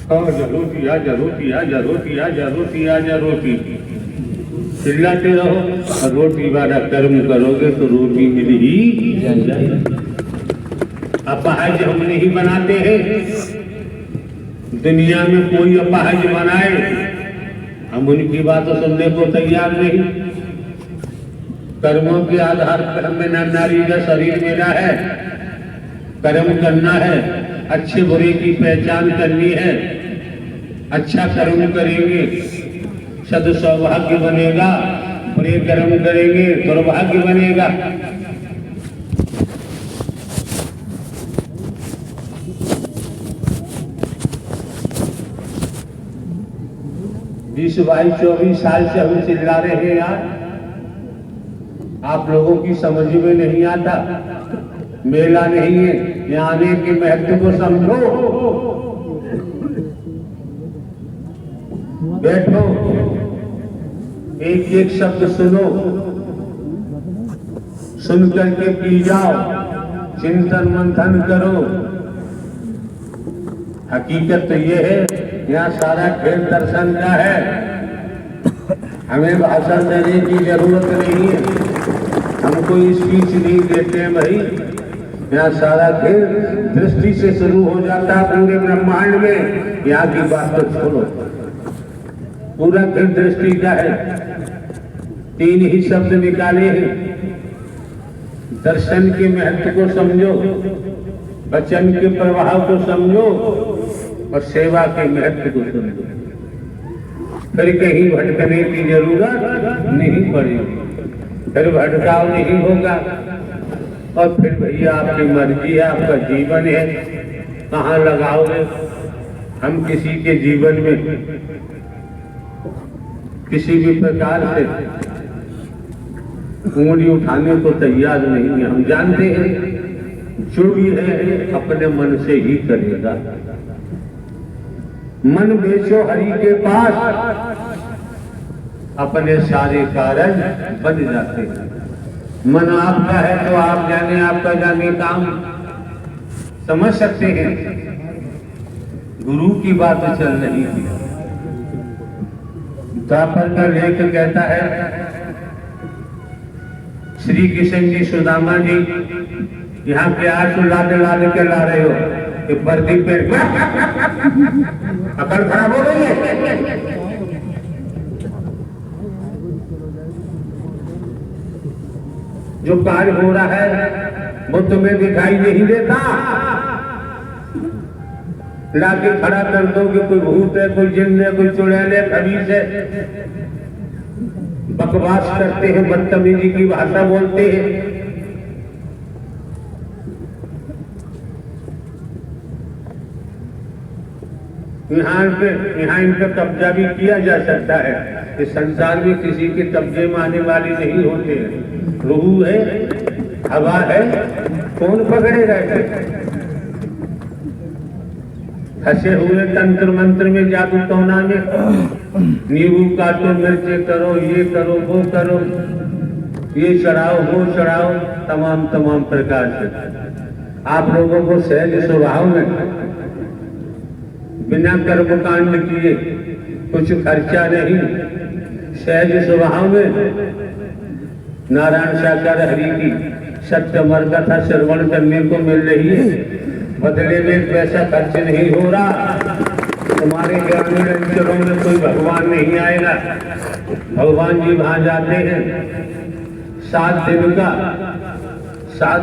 जरूरती आ जरूरती आ जरूरती आ जरूरती आ जरूरती चिल्लाते रहो, और रोटी वाला कर्म करोगे तो रोटी मिल ही जाएगी। अपाहज हम नहीं बनाते हैं, दुनिया में कोई अपाहज बनाए हम उनकी बातों सुनने को तैयार नहीं। कर्मों के आधार पर हमें नारी का शरीर मिला है, कर्म करना है। अच्छे बुरे की पहचान करनी है, अच्छा कर्म करेंगे सद सौभाग्य बनेगा, बुरे कर्म करेंगे दुर्भाग्य बनेगा। 20, 22, 24 साल से हम चिल्ला रहे हैं यार, आप लोगों की समझ में नहीं आता। मेला नहीं है, यहाँ आने के महत्व को समझो, बैठो, एक एक शब्द सुनो, सुन करके पी जाओ, चिंतन मंथन करो। हकीकत तो ये है, यहाँ सारा खेल दर्शन का है, हमें भाषण देने की जरूरत नहीं है, हम कोई स्पीच नहीं देते हैं भाई। यहाँ सारा खेल दृष्टि से शुरू हो जाता है पूरे ब्रह्मांड में। यहाँ की बात तो छोड़ो, पूरा खेल दृष्टि का है। 3 ही शब्द निकाले हैं, दर्शन के महत्व को समझो, वचन के प्रभाव को समझो और सेवा के महत्व को समझो, फिर कहीं भटकने की जरूरत नहीं पड़ेगी, फिर भटकाव नहीं होगा। और फिर भैया आपकी मर्जी है, आपका जीवन है, कहाँ लगाओगे। हम किसी के जीवन में किसी भी प्रकार से उंगली उठाने को तैयार नहीं है। हम जानते हैं जो भी है अपने मन से ही करेगा। मन बेचो हरि के पास, अपने सारे कारण बन जाते हैं। मन आपका है तो आप जाने, आपका जाने काम समझ सकते हैं। गुरु की बात चल रही थी। द्वापर का लेख कहता है, श्री कृष्ण जी सुदामा जी यहाँ प्यास लाद लाद के ला रहे हो, ये पर्दी पे अकड़ खराब हो गई है। जो कार्य हो रहा है वो तुम्हें दिखाई नहीं देता। लाके खड़ा कर दो कि कोई भूत है, कोई जिन्न है, कोई चुड़ैल है, खबीस है। बकवास करते हैं, बदतमीजी की भाषा बोलते हैं। यहाँ इन पे कब्जा भी किया जा सकता है। इस संसार में किसी के कब्जे में आने वाले नहीं होते हैं। रूह है, हवा है, कौन पकड़ेगा इसे? फंसे हुए तंत्र मंत्र में, जादू टोना में, नींबू काटो, मिर्चे करो, ये करो, वो करो, ये चढ़ाओ, वो चढ़ाओ, तमाम प्रकार से। आप लोगों को सहज स्वभाव में बिना कर्मकांड किए कुछ खर्चा नहीं, सहज स्वभाव में नारायण साकार हरि की सत्य अमर कथा श्रवण करने को मिल रही है। बदले में पैसा खर्च नहीं हो रहा। तुम्हारे ग्रामीण अंचलों में कोई भगवान नहीं आएगा। भगवान जी वहां जाते हैं, 7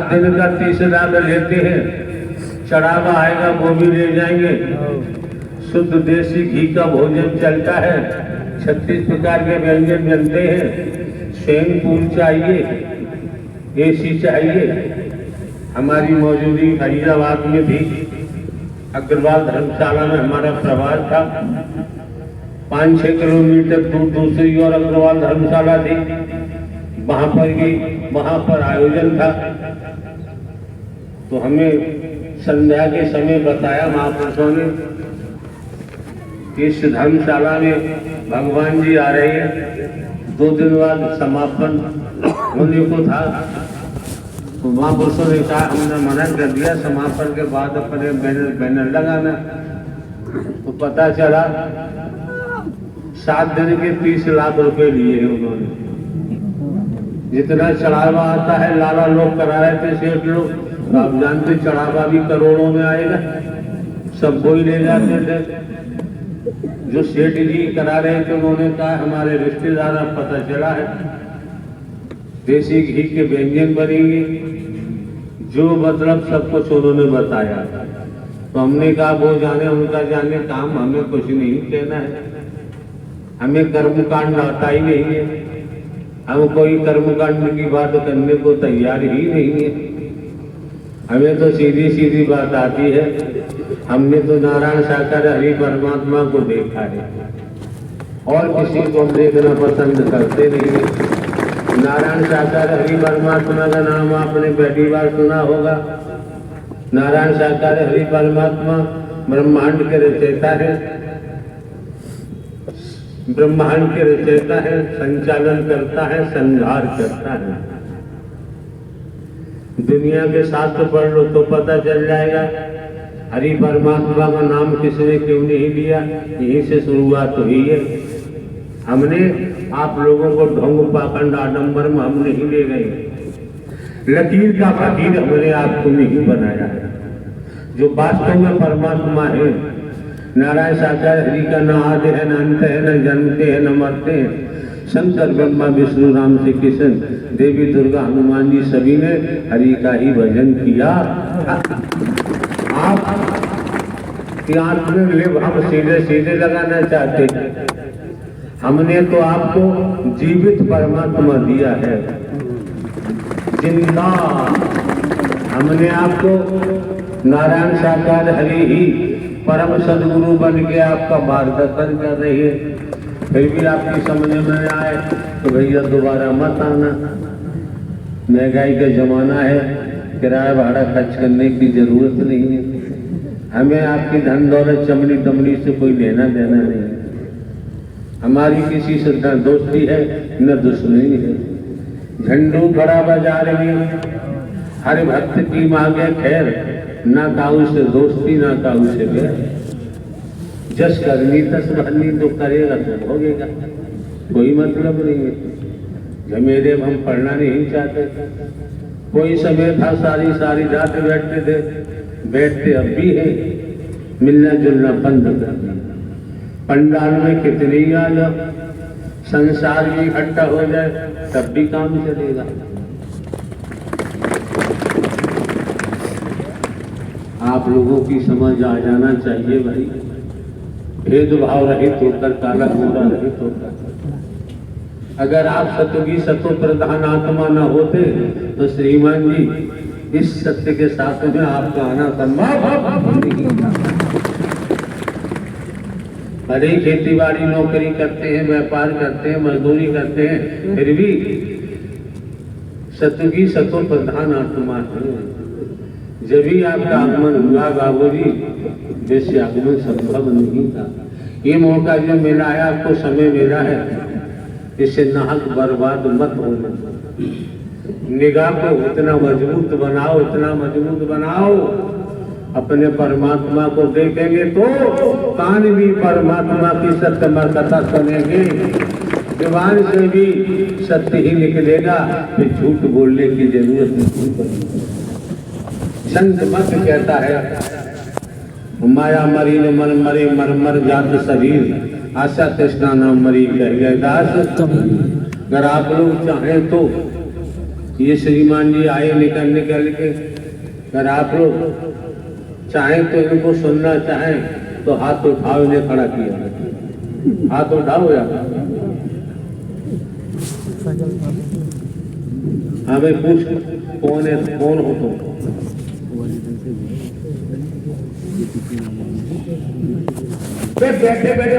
दिन का 30 लाख लेते हैं। चढ़ावा आएगा वो भी ले जाएंगे। शुद्ध देसी घी का भोजन चलता है। 36 प्रकार के व्यंजन बनते हैं। स्विमिंग पूल चाहिए, एसी चाहिए। हमारी मौजूदगी फरीदाबाद में भी अग्रवाल धर्मशाला में हमारा प्रवास था। 5-6 किलोमीटर दूर दूसरी और अग्रवाल धर्मशाला थी। वहां पर आयोजन था। तो हमें संध्या के समय बताया महापुरुषों ने, इस धर्मशाला में भगवान जी आ रहे हैं। 2 दिन बाद समापन होने को था। तो महापुरुषों ने कहा, हमने मना कर दिया समापन के बाद अपने बैनर लगाना। तो पता चला 7 दिन के 30 लाख रुपए लिए हैं उन्होंने। जितना चढ़ावा आता है लाला लोग करा रहे थे, सेठ लोग, तो आप जानते चढ़ावा भी करोड़ों में आएगा। सब वही ले जाते थे। जो सेठ जी करा रहे थे उन्होंने कहा, हमारे रिश्तेदार पता चला है देसी घी के व्यंजन बनेंगे, जो मतलब सब कुछ उन्होंने बताया। तो हमने कहा वो जाने उनका जाने, काम हमें कुछ नहीं कहना है। हमें कर्मकांड आता ही नहीं है, हम कोई कर्मकांड की बात करने को तैयार ही नहीं है। हमें तो सीधी सीधी बात आती है। हमने तो नारायण साकार हरि परमात्मा को देखा है और किसी को देखना पसंद करते नहीं है। नारायण साकार हरि परमात्मा का नाम आपने पहली बार सुना होगा। नारायण साकार हरि परमात्मा ब्रह्मांड के रचयिता है, ब्रह्मांड के रचयिता है, संचालन करता है, संहार करता है। दुनिया के शास्त्र पढ़ लो तो पता चल जाएगा हरि परमात्मा का नाम किसने क्यों नहीं लिया। यहीं से शुरुआत हुई है। हमने आप लोगों को ढोंग पाखंड आडंबर में हम नहीं ले गए। लकीर का फकीर हमने आपको नहीं बनाया है। जो वास्तव में परमात्मा है, नारायण साकार हरि का न आदि है, न अंत है, न जन्मते हैं, न मरते हैं। शंकर ब्रह्मा विष्णु राम श्री कृष्ण देवी दुर्गा हनुमान जी सभी ने हरि का ही भजन किया। आप की आंख में लिव हम सीधे सीधे लगाना चाहते हैं। हमने तो आपको जीवित परमात्मा दिया है, जिंदा। हमने आपको नारायण साकार हरि ही परम सदगुरु बन के आपका मार्गदर्शन कर रही है। फिर भी आपकी समझ में आए तो भैया दोबारा मत आना। महंगाई का जमाना है, किराया भाड़ा खर्च करने की जरूरत नहीं है। हमें आपकी धन दौलत चमड़ी दमड़ी से कोई लेना देना नहीं है। हमारी किसी से न दोस्ती है न दुश्मनी है। झंडू बड़ा बाजार में हर भक्त की मांगे खैर, ना काऊ से दोस्ती ना काऊ से बैर। जस करनी तस भरनी, तो करेगा तो भोगेगा, कोई मतलब नहीं है। झमेरे हम पढ़ना नहीं चाहते। कोई समय था सारी सारी रात बैठते थे, बैठते अब भी है। मिलना जुलना बंद कर दिया। पंडाल में कितनी आ जाओ, संसार भी इकट्ठा हो जाए तब भी काम चलेगा। आप लोगों की समझ आ जाना चाहिए भाई। भेदभाव रहित होकर, काला गोरा रहित होकर। अगर आप सतोगी सतो प्रधान आत्मा न होते तो श्रीमान जी इस सत्य के साथ में आपका आना संभव नहीं था। भले ही खेती बाड़ी नौकरी करते हैं, व्यापार करते हैं, मजदूरी करते हैं, फिर भी सतोगी सतो प्रधान आत्मा है। जब भी आपका आगमन हुआ बाबूजी, जैसे आगमन संभव नहीं था। ये मौका जो मिला है, आपको समय मिला है, इससे नाहक बर्बाद मत होने। निगाह को इतना मजबूत बनाओ, इतना मजबूत बनाओ। अपने परमात्मा को देखेंगे तो कान भी परमात्मा की सत्य कथा सुनेंगे, जुबान से भी सत्य ही निकलेगा, फिर झूठ बोलने की जरूरत नहीं पड़ेगी। संत मत कहता है माया मरी न मन मरे, मर मर जात शरीर, आशा तृष्णा न मरी कह गए दास। अगर आप लोग चाहें तो ये श्रीमान जी आए निकल के, अगर आप लोग चाहें तो इनको सुनना चाहें तो हाथ उठाओ। इन्हें खड़ा किया, हाथ उठाओ या हमें पूछ कौन है, कौन हो तुम? बैठे बैठे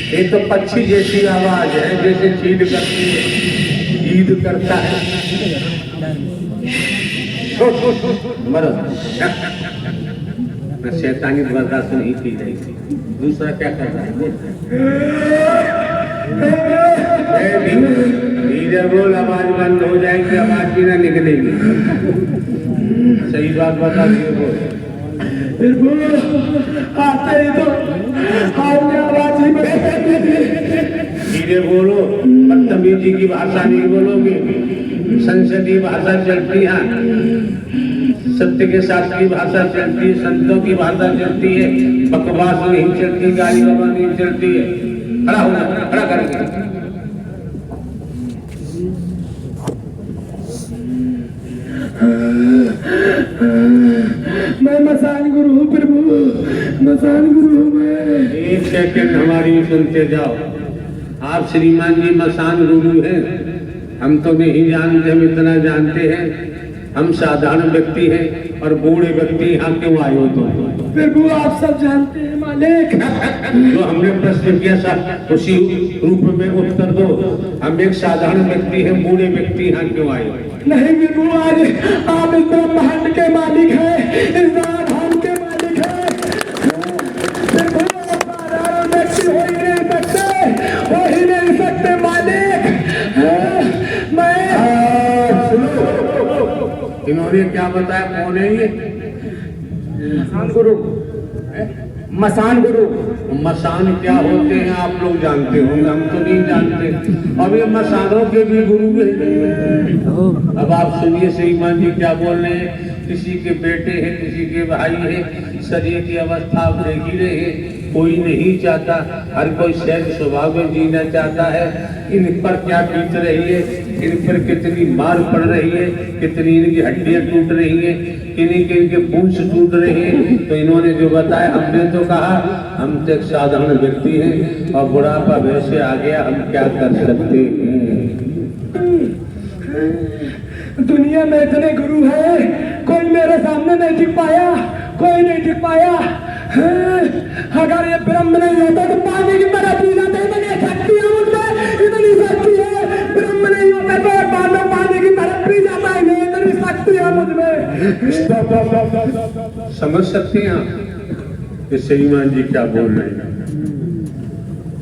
ये तो पक्षी जैसी आवाज है, जैसे चीड़ करती है, ईद करता है। शैतानी बर्दाश्त नहीं की जाएगी। दूसरा क्या कर रहा है? धीरे बोल, आवाज बंद हो जाएगी, आवाज भी ना निकलेगी। सही बात बता दिए बोल। धीरे बोलो, बदतमीजी की भाषा नहीं बोलोगे, संसदीय भाषा चलती है। सत्य के साथ की भाषा चलती है, संतों की भाषा चलती है, बकवास नहीं चलती, गाली गलौज नहीं चलती है। खड़ा होना, खड़ा करके मैं मसान गुरु हूँ प्रभु, मसान गुरु हूँ मैं। एक सेकंड हमारी सुनते जाओ। आप श्रीमान जी मसान गुरु हैं, हम तो नहीं जानते, हम इतना जानते हैं हम साधारण व्यक्ति हैं और बूढ़े व्यक्ति यहाँ क्यों आए हो? तो प्रभु आप सब जानते हैं मालिक। जो हमने प्रश्न किया सब उसी रूप में उत्तर दो। हम एक साधारण व्यक्ति हैं, बूढ़े व्यक्ति यहाँ क्यों आए? नहीं प्रभु, आज आप इस ब्रह्मांड के मालिक हैं, इस ब्रह्मांड के मालिक हैं। प्रभु आप साधारण व्यक्ति हो ही नहीं सकते, हो ही नहीं सकते मालिक। मैं इन्होंने क्या बताया, कौन है ये? मसान गुरु, मसान गुरु। मसान क्या होते हैं आप लोग जानते होंगे, हम तो नहीं जानते। अब ये मसानों के भी गुरु हैं। अब आप सुनिए श्रीमान जी क्या बोल रहे हैं। किसी के बेटे हैं, किसी के भाई हैं, शरीर की अवस्था आप देख ही रहे हैं, कोई नहीं चाहता, हर कोई सहज स्वभाव में जीना चाहता है। इन पर क्या बीत रही है, इन पर कितनी मार पड़ रही है, कितनी इनकी हड्डियां टूट रही है, किन्हीं के इनके पूंछ टूट रहे हैं। तो इन्होंने जो बताया, हमने तो कहा हम तो एक साधारण व्यक्ति हैं और बुढ़ापा वैसे आ गया, हम क्या कर सकते हैं? दुनिया में इतने गुरु हैं, कोई मेरे सामने नहीं टिक पाया, कोई नहीं टिक पाया। अगर ये ब्रह्म नहीं होता तो पानी की तरह पी जाते। इतनी शक्ति है मुझमें, इतनी शक्ति है। ब्रह्म नहीं होता तो पानी की तरह पी जाता है, नहीं इतनी शक्ति है मुझमें। समझ सकते हैं आप कि श्रीमान जी क्या बोल रहे हैं,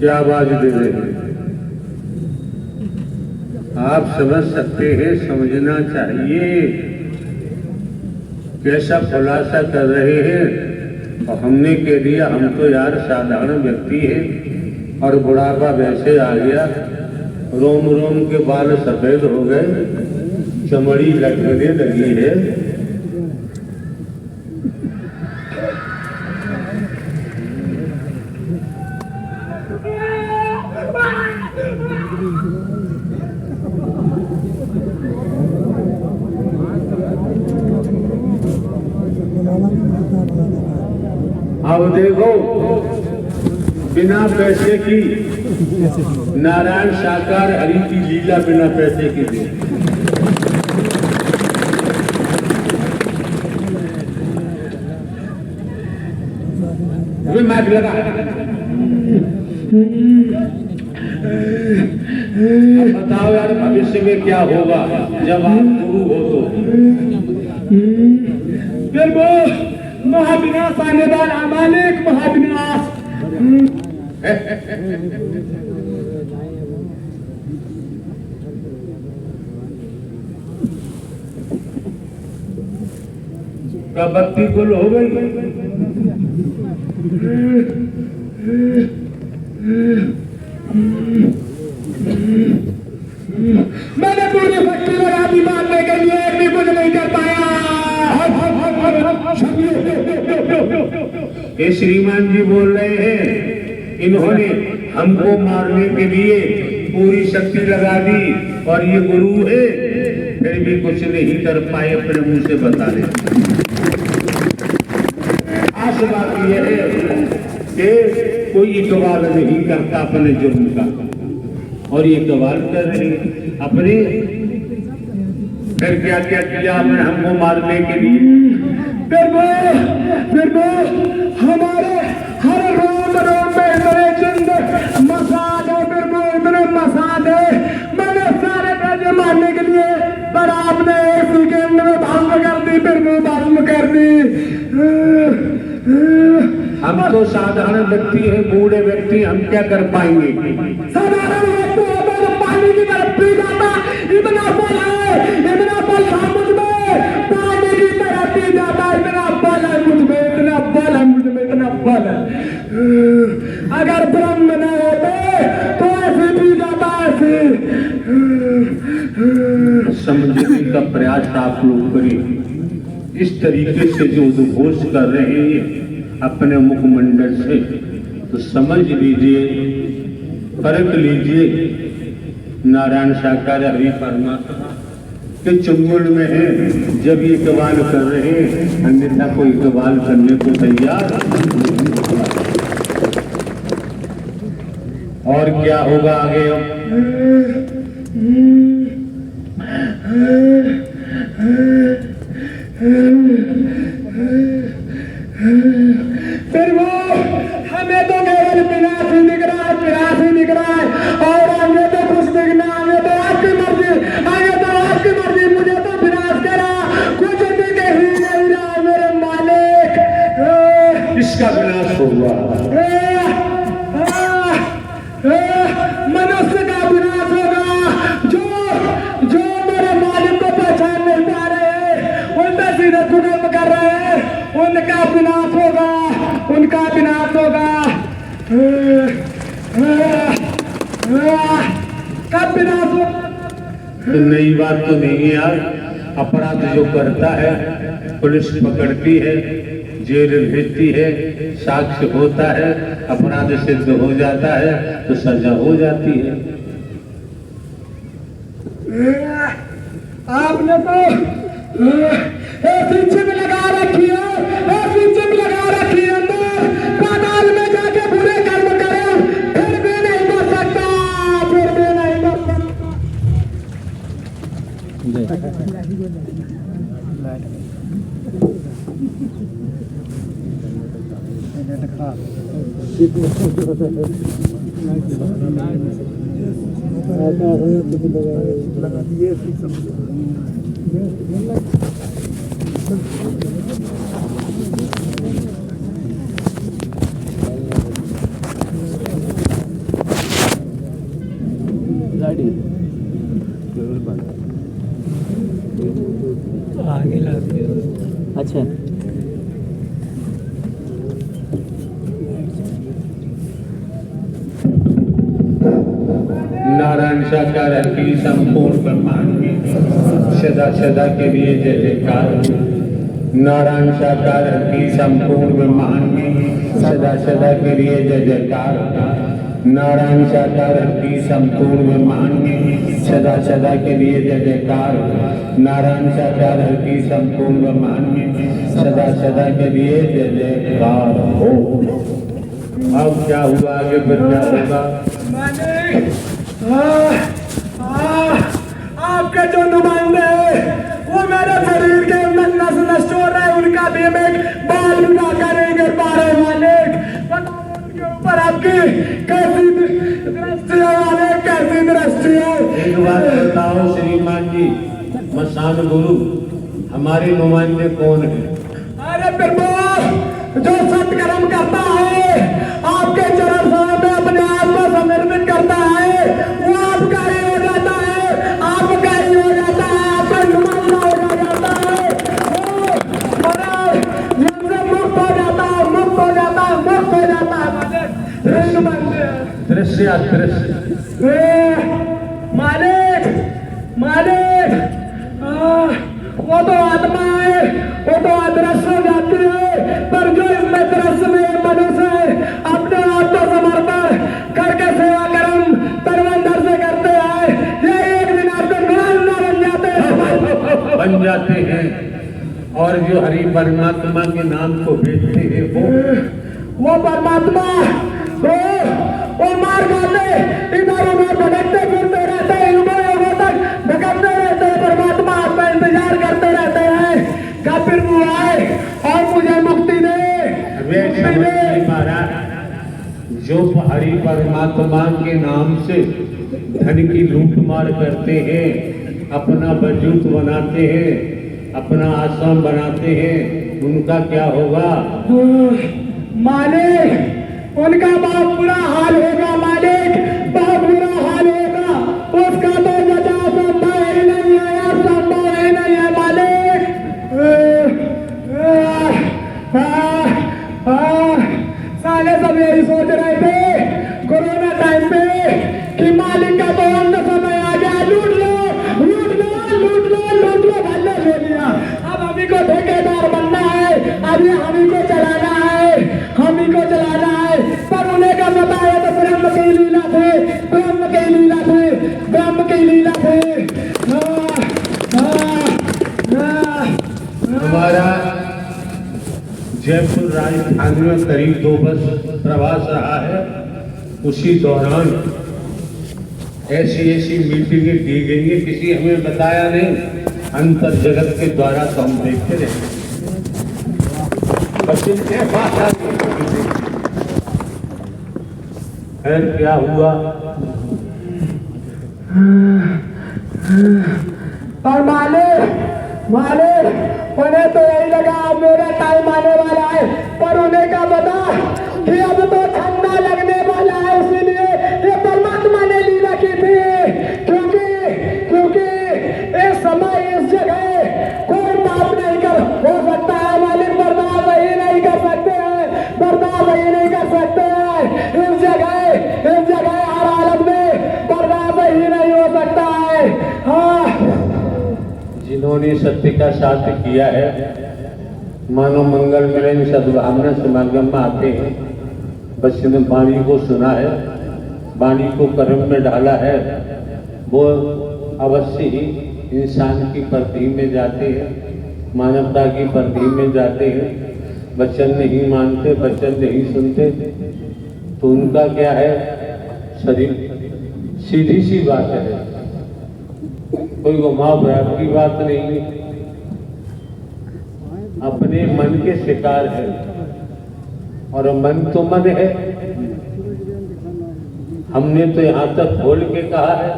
क्या आवाज दे रहे हैं? आप समझ सकते हैं, समझना चाहिए। कैसा खुलासा कर रहे हैं। और हमने कह दिया हम तो यार साधारण व्यक्ति हैं और बुढ़ापा वैसे आ गया, रोम रोम के बाल सफेद हो गए, चमड़ी लटकने लगी है। अब देखो, बिना पैसे की नारायण साकार हरि की लीला बिना पैसे की थी। मैच लगा। अब बताओ यार, भविष्य में क्या होगा जब आप गुरु हो तो? फिर वो महाविनाश आने वाला मालिक, महाविनाश। का बत्ती गुल हो गई। मैंने पूरी शक्ति लगा दी मारने के लिए, भी कुछ नहीं कर पाया। ये श्रीमान जी बोल रहे हैं, इन्होंने हमको मारने के लिए पूरी शक्ति लगा दी और ये गुरु है, फिर भी कुछ नहीं कर पाए, अपने मुंह से बता रहे। आस बात यह है कि कोई इकबाल नहीं करता अपने जुर्म का, और ये इकबाल कर रहे अपने। फिर क्या क्या किया आपने हमको मारने के लिए? फिर वो हमारे हर रोम रोम में इतने चिन्ह मसाज है, फिर वो इतने मसाज है। मैंने सारे पैसे मारने के लिए, पर आपने एक सेकंड में भस्म कर दी, फिर वो भस्म कर दी। हम तो साधारण व्यक्ति हैं, बूढ़े व्यक्ति, हम क्या कर पाएंगे? साधारण व्यक्ति होता तो पानी की तरफ पी जाता। इतना बल है, इतना बल था मुझमें, पानी की तरह पी जाता। इतना बल है मुझमें, इतना बल है मुझमें, इतना बल है। अगर ब्रह्म न होते तो ऐसे पी जाता, ऐसे। समझने का प्रयास आप लोग करिए। इस तरीके से जो उद्घोष कर रहे हैं अपने मुखमंडल से, तो समझ लीजिए, परख लीजिए, नारायण साकार हरि परमात्मा के चुंगल में है जब ये इकबाल कर रहे हैं, अन्यथा कोई इकबाल करने को तैयार। और क्या होगा आगे? फिर वो हमें तो केवल विनाश ही दिख रहा है, विनाश ही दिख रहा है, और आगे तो कुछ दिखना, आगे तो आपकी मर्जी, आगे तो आपकी मर्जी, मुझे तो विनाश करा, कुछ दिख ही नहीं रहा मेरे मालिक। इसका विनाश होगा, मनुष्य का विनाश होगा। जो जो मेरे मालिक को पहचान नहीं पा रहे हैं, उनका सीधे जुल्म कर रहे हैं, उनका विनाश होगा, उनका विनाश होगा। कब विनाश होगा? तो नई बात तो नहीं है यार। अपराध जो करता है पुलिस पकड़ती है, जेल भेजती है, साक्ष्य होता है, अपराध सिद्ध हो जाता है तो सजा हो जाती है। आपने तो ऐसी चिप लगा रखी है, ऐसी चिप लगा रखी है, अंदर पाताल में जाके बुरे कर्म करे, फिर भी नहीं बच सकता, फिर भी नहीं बच सकता। आगे लगे। अच्छा, नारायण साकार की संपूर्ण ब्रह्मांड में सदा सदा के लिए जय जयकार। नारायण साकार की संपूर्ण ब्रह्मांड में सदा सदा के लिए जय जयकार। नारायण साकार की संपूर्ण ब्रह्मांड में सदा सदा के लिए जय जयकार। नारायण साकार की संपूर्ण ब्रह्मांड में सदा सदा के लिए जय जयकार हो। अब क्या हुआ आगे, फिर क्या होगा? आपके जो नुमाइंदे हैं वो मेरे शरीर के अंदर नस नष्ट हो रहे हैं, उनका भी एक बाल भी बाका नहीं कर पा रहे मालिक। बताओ उनके ऊपर आपकी कैसी दृष्टि है मालिक, कैसी दृष्टि है? एक बात बताओ श्रीमान जी, मसान गुरु हमारे नुमाइंदे कौन है? अरे प्रभु, जो सत्कर्म करता है, आपके चरण में अपने आप को समर्पित करता है, वो आपका ही हो जाता है, आपका ही हो जाता है, आपका नुमाइंदा हो जाता है, वो मुक्त हो जाता है, मुक्त हो जाता है, मुक्त हो जाता है। दृश्य अदृश्य मालिक, मालिक, वो तो आत्मा है, वो तो अदृश्य हो जाती है, पर जो इसमें दृश्य में मनुष्य है, अपने आप को समर्पण करके सेवा कर्म तरवंदर से करते हैं, ये एक दिन आपको नुमाइंदा बन जाते हैं। और जो हरि परमात्मा के नाम को भेजते हैं वो परमात्मा वो मार खाते, इधर उधर भटकते फिरते रहते हैं, युगों युगों तक भटकते रहते हैं, परमात्मा आपका इंतजार करते रहते हैं कब फिर वो आए और मुझे मुक्ति दे। महाराज, जो हरि परमात्मा के नाम से धन की लूट मार करते हैं, अपना वजूद बनाते हैं, अपना आश्रम बनाते हैं, उनका क्या होगा? मालिक, उनका बहुत बुरा हाल होगा मालिक, बहुत बुरा हाल होगा, उसका तो वजह संभव ही नहीं है यार, संभव ही नहीं है मालिक। साले सब यही सोच रहे थे कोरोना टाइम पे कि मालिक का तो अंत समय आ गया, लूट लो लूट लो लूट लो लूट लो, भले ले लिया, अब अभी को ठेकेदार हमारा जयपुर राजधानी में करीब 2 वर्ष प्रवास रहा है। उसी दौरान ऐसी मीटिंगें की गई हैं, किसी हमें बताया नहीं, अंतर जगत के द्वारा तो हम देखते रहे। खैर क्या हुआ, और मालिक उन्हें तो यही लगा अब मेरा टाइम आने वाला है, पर उन्हें क्या पता कि अब तो ठंडा लगने वाला है। इसीलिए ये परमात्मा ने लीला की थी, क्योंकि इस समय इस जगह कोई पाप नहीं कर हो सकता है। मालिक बर्दाश्त वही नहीं कर सकते हैं, बर्दाश्त वही नहीं कर सकते हैं। इस जगह हर हालत में बर्दाश्त वही नहीं हो सकता है। हाँ, जिन्होंने सत्य का साथ किया है, मानव मंगल मिलन सद्भावना समागम में आते हैं, बच्चे ने वाणी को सुना है, वाणी को कर्म में डाला है, वो अवश्य ही इंसान की परिधि में जाते हैं, मानवता की परिधि में जाते हैं। वचन नहीं मानते, वचन नहीं सुनते, तो उनका क्या है, शरीर सीधी सी बात है, कोई घुमाव भ्राव की बात नहीं, अपने मन के शिकार है। और मन तो मन है, हमने तो यहाँ तक खोल के कहा है,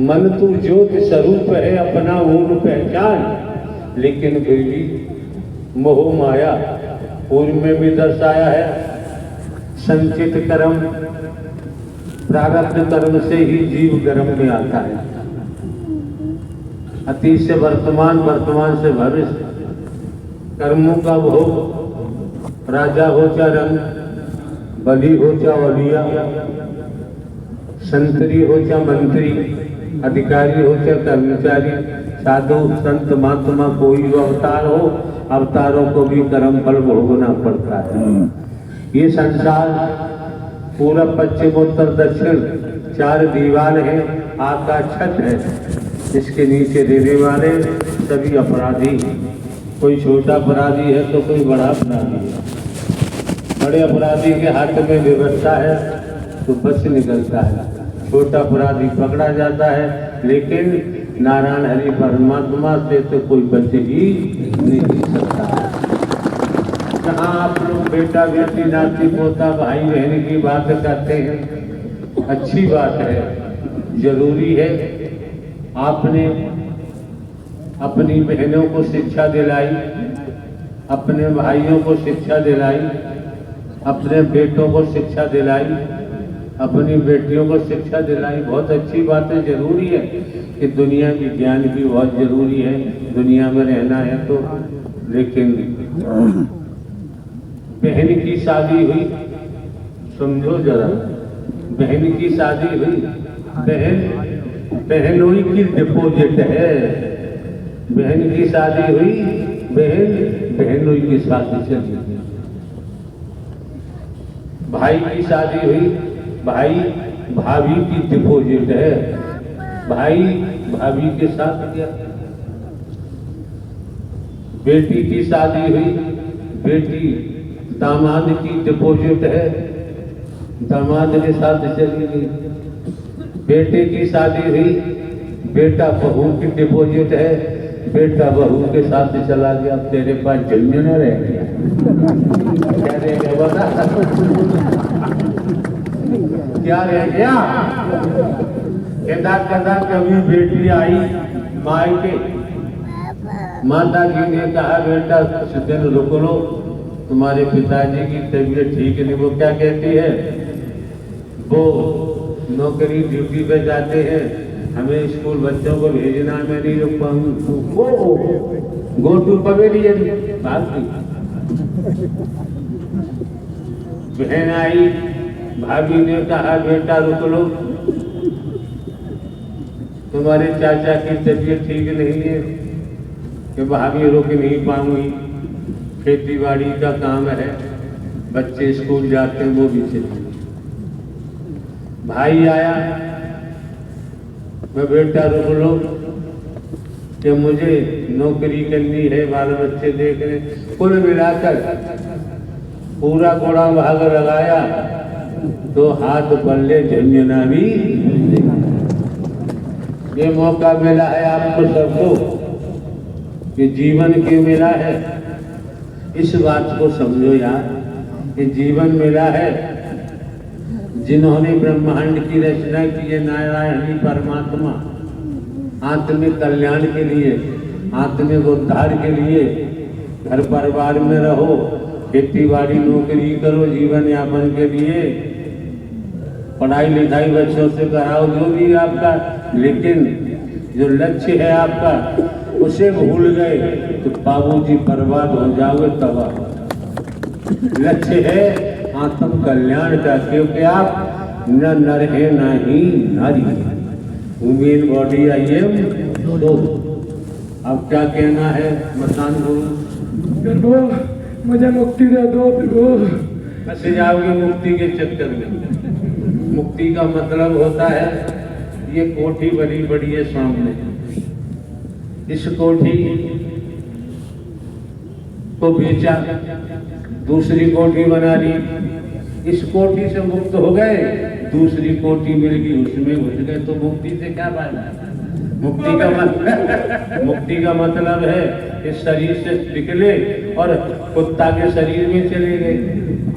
मन तो ज्योत स्वरूप है, अपना ऊन पहचान, लेकिन फिर भी मोह माया पूर्व में भी दर्शाया है। संचित कर्म प्रारब्ध कर्म से ही जीव गर्म में आता है। अतीत से वर्तमान, वर्तमान से भविष्य, कर्मों का भोग, राजा हो चा रंग, बली हो चा वलिया, संतरी हो चा मंत्री, अधिकारी हो चा कर्मचारी, साधु संत महात्मा कोई भी अवतार हो, अवतारों को भी कर्म फल भोगना पड़ता है। ये संसार पूरब पश्चिम उत्तर दक्षिण 4 दीवार है, आकाश छत है, इसके नीचे रहने वाले सभी अपराधी, कोई छोटा अपराधी है तो कोई बड़ा अपराधी है। बड़े अपराधी के हाथ में व्यवस्था है तो बच निकलता है, छोटा अपराधी पकड़ा जाता है, लेकिन नारायण हरि परमात्मा से तो कोई बच ही नहीं सकता। जहाँ आप लोग बेटा बेटी नाती पोता भाई बहन की बात करते हैं, अच्छी बात है, जरूरी है। आपने अपनी बहनों को शिक्षा दिलाई, अपने भाइयों को शिक्षा दिलाई, अपने बेटों को शिक्षा दिलाई, अपनी बेटियों को शिक्षा दिलाई, बहुत अच्छी बात है, जरूरी है कि दुनिया की ज्ञान भी बहुत जरूरी है, दुनिया में रहना है तो। लेकिन बहन की शादी हुई, समझो जरा, बहन की शादी हुई, बहनोई की डिपॉजिट है, बहन की शादी हुई, बहनोई की शादी चली, भाई की शादी हुई, भाई भाभी की डिपॉजिट है, भाई भाभी के साथ गया। बेटी की शादी हुई, बेटी दामाद की डिपॉजिट है, दामाद के साथ चली गई। बेटे की शादी हुई, बेटा बहू की डिपॉजिट है, बेटा बहू के साथ चला गया, तेरे पास जमीन रह गया, क्या रह गया बता, क्या रह गया। कहता कभी बेटी आई मायके, माता जी ने कहा बेटा कुछ दिन रुक लो, तुम्हारे पिताजी की तबीयत ठीक नहीं। वो क्या कहती है, वो नौकरी ड्यूटी पे जाते हैं, हमें स्कूल बच्चों को भेजना, मैं नहीं रुक पाऊंगी, गो टू पवेलियन। बहन आई, भाभी ने कहा बेटा रुक लो, तुम्हारे चाचा की तबीयत ठीक नहीं है, कि भाभी रुक नहीं पाऊंगी, खेती बाड़ी का काम है, बच्चे स्कूल जाते हैं, वो भी चले। भाई आया, मैं बेटा रुक लो, कि मुझे नौकरी करनी है, बाल बच्चे देखने, कुल मिलाकर पूरा घोड़ा भाग लगाया तो हाथ पल्ले झंझना भी। ये मौका मिला है आपको सबको कि जीवन क्यों मिला है, इस बात को समझो यार कि जीवन मिला है। जिन्होंने ब्रह्मांड की रचना की है, नारायणी परमात्मा, आत्मिक कल्याण के लिए, आत्मिक उद्धार के लिए, घर परिवार में रहो, खेती बाड़ी नौकरी करो, जीवन यापन के लिए, पढ़ाई लिखाई बच्चों से कराओ, जो भी आपका, लेकिन जो लक्ष्य है आपका उसे भूल गए तो बाबूजी बर्बाद हो जाओगे, तबाह। लक्ष्य है आत्म कल्याण का, क्योंकि आप न नर है न ही नारी, वुमेन बॉडी आई एम दो। अब क्या कहना है मसान गुरु? प्रभु मुझे मुक्ति दे दो प्रभु। फंसे जाओगे मुक्ति के चक्कर में। मुक्ति का मतलब होता है ये कोठी बड़ी बड़ी है सामने, इस कोठी को बेचा, दूसरी कोठी बना ली, इस कोठी से मुक्त हो गए, दूसरी कोठी मिल गई उसमें घुस गए, तो मुक्ति से क्या फायदा? मुक्ति का मतलब है इस शरीर से निकले और कुत्ता के शरीर में चले गए।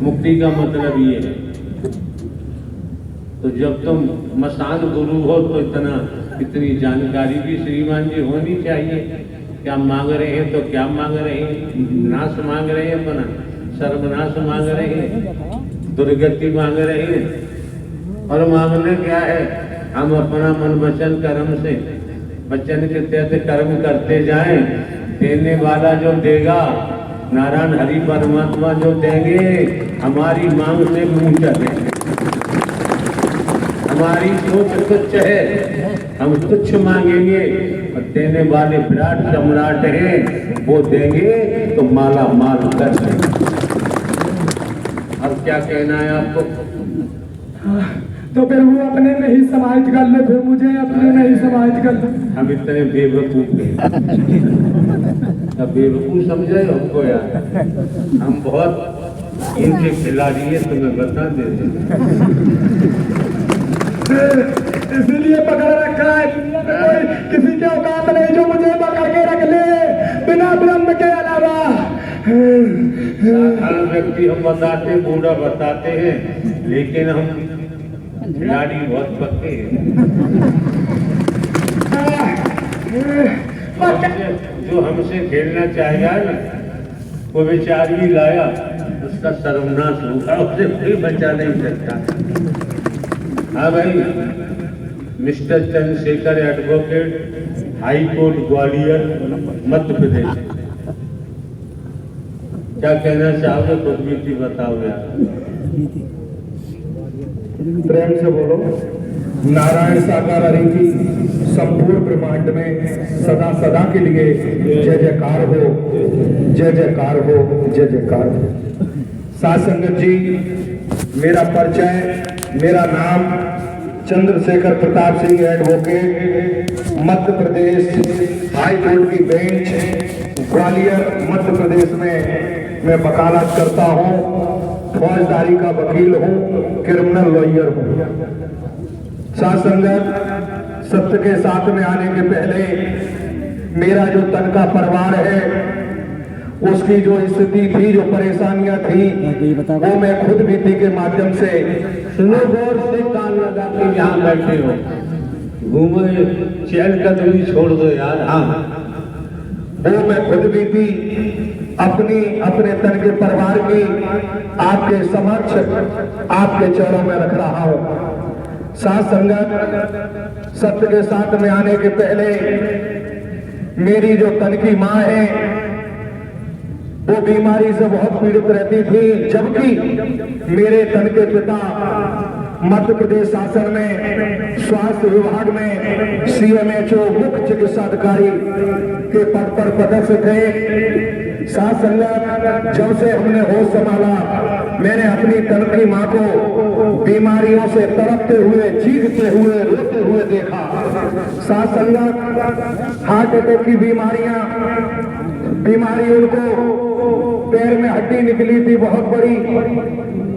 मुक्ति का मतलब ये है। तो जब तुम मसान गुरु हो तो इतनी जानकारी भी श्रीमान जी होनी चाहिए। क्या मांग रहे हैं तो क्या मांग रहे हैं? नाश मांग रहे हैं, अपना सर्वनाश मांग रहे हैं, दुर्गति मांग रहे हैं। और मांगना क्या है? हम अपना मन वचन कर्म से, वचन के तहत कर्म करते जाएं, देने वाला जो देगा, नारायण हरि परमात्मा जो देंगे, हमारी मांग से ऊंचा देंगे। हमारी सोच तुच्छ है, हम तुच्छ मांगेंगे, और देने वाले विराट सम्राट हैं, वो देंगे तो माला माल कर देंगे। अब क्या कहना है आपको? तो फिर वो अपने में ही समाहित कर ले, फिर मुझे अपने में ही समाहित कर ले। हम इतने बेवकूफ हैं, बेवकूफ समझे हमको यार? हम बहुत इनके खिलाड़ी है, तुम्हें बता दे। इसलिए पकड़ रखा है, कोई किसी के औकात नहीं जो मुझे पकड़ के रख ले बिना ब्रह्म के अलावा। साधारण व्यक्ति हम बताते, बूढ़ा बताते हैं, लेकिन हम खिलाड़ी बहुत पक्के हैं। जो हमसे खेलना चाहेगा ना, वो बेचारी लाया, उसका सर्वनाश होगा, उसे कोई बचा नहीं सकता। हाँ भाई, mister Chandrashekhar advocate, high court Gwalior, Madhya Pradesh. क्या कहना चाहोगे? कुछ भी बताओ यार। प्रेम से बोलो। नारायण साकार हरि की संपूर्ण ब्रह्मांड में सदा सदा के लिए जय जयकार हो, जय जयकार हो, जय जयकार हो। साथ संगत जी, मेरा परिचय, मेरा नाम Chandrashekhar Pratap Singh advocate, Madhya Pradesh high court की बेंच ग्वालियर मध्य प्रदेश में मैं वकालत करता हूँ। फौजदारी का वकील हूँ, क्रिमिनल लॉयर हूँ। साथ संगत, सत्य के साथ में आने के पहले मेरा जो तन का परिवार है, उसकी जो स्थिति थी, जो परेशानियां थी, वो मैं खुद बीती के माध्यम से, सुनो गौर से, कान लगा के यहाँ बैठे हो, घूमो, चैन कदमी छोड़ दो यार। हाँ, वो मैं खुद बीती अपने तन के परिवार की आपके समक्ष, आपके चरणों में रख रहा हूं। साथ संगत, सत्य के साथ में आने के पहले मेरी जो तन की माँ है, वो बीमारी से बहुत पीड़ित रहती थी, जबकि मेरे तन के पिता मध्य प्रदेश शासन में स्वास्थ्य विभाग में CMHO मुख्य चिकित्सा अधिकारी के पद पर पदस्थ थे। साथ संगत जब से हमने होश संभाला, मैंने अपनी तड़पती माँ को बीमारियों से तड़पते हुए, चीखते हुए, रोते हुए देखा। साथ संगत हार्ट अटैक की बीमारी उनको, पैर में हड्डी निकली थी बहुत बड़ी,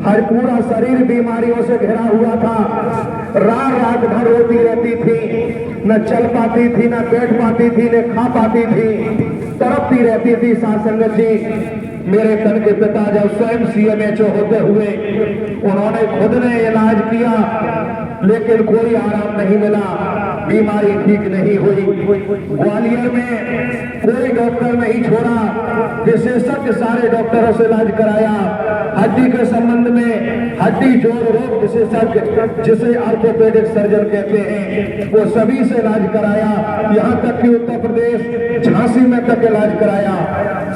हर पूरा शरीर बीमारियों से घिरा हुआ था। रात भर रोती रहती थी, न चल पाती थी, न बैठ पाती थी, न खा पाती थी, तड़पती रहती थी। साथ संगत जी, मेरे तन के पिता जब स्वयं CMHO होते हुए उन्होंने खुद ने इलाज किया, लेकिन कोई आराम नहीं मिला, बीमारी ठीक नहीं हुई। ग्वालियर में कोई डॉक्टर नहीं छोड़ा, विशेषज्ञ सारे डॉक्टरों से इलाज कराया। हड्डी के संबंध में हड्डी जोड़ रोग विशेषज्ञ, जिसे ऑर्थोपेडिक सर्जन कहते हैं, वो सभी से इलाज कराया। यहाँ तक कि उत्तर प्रदेश झांसी में तक इलाज कराया।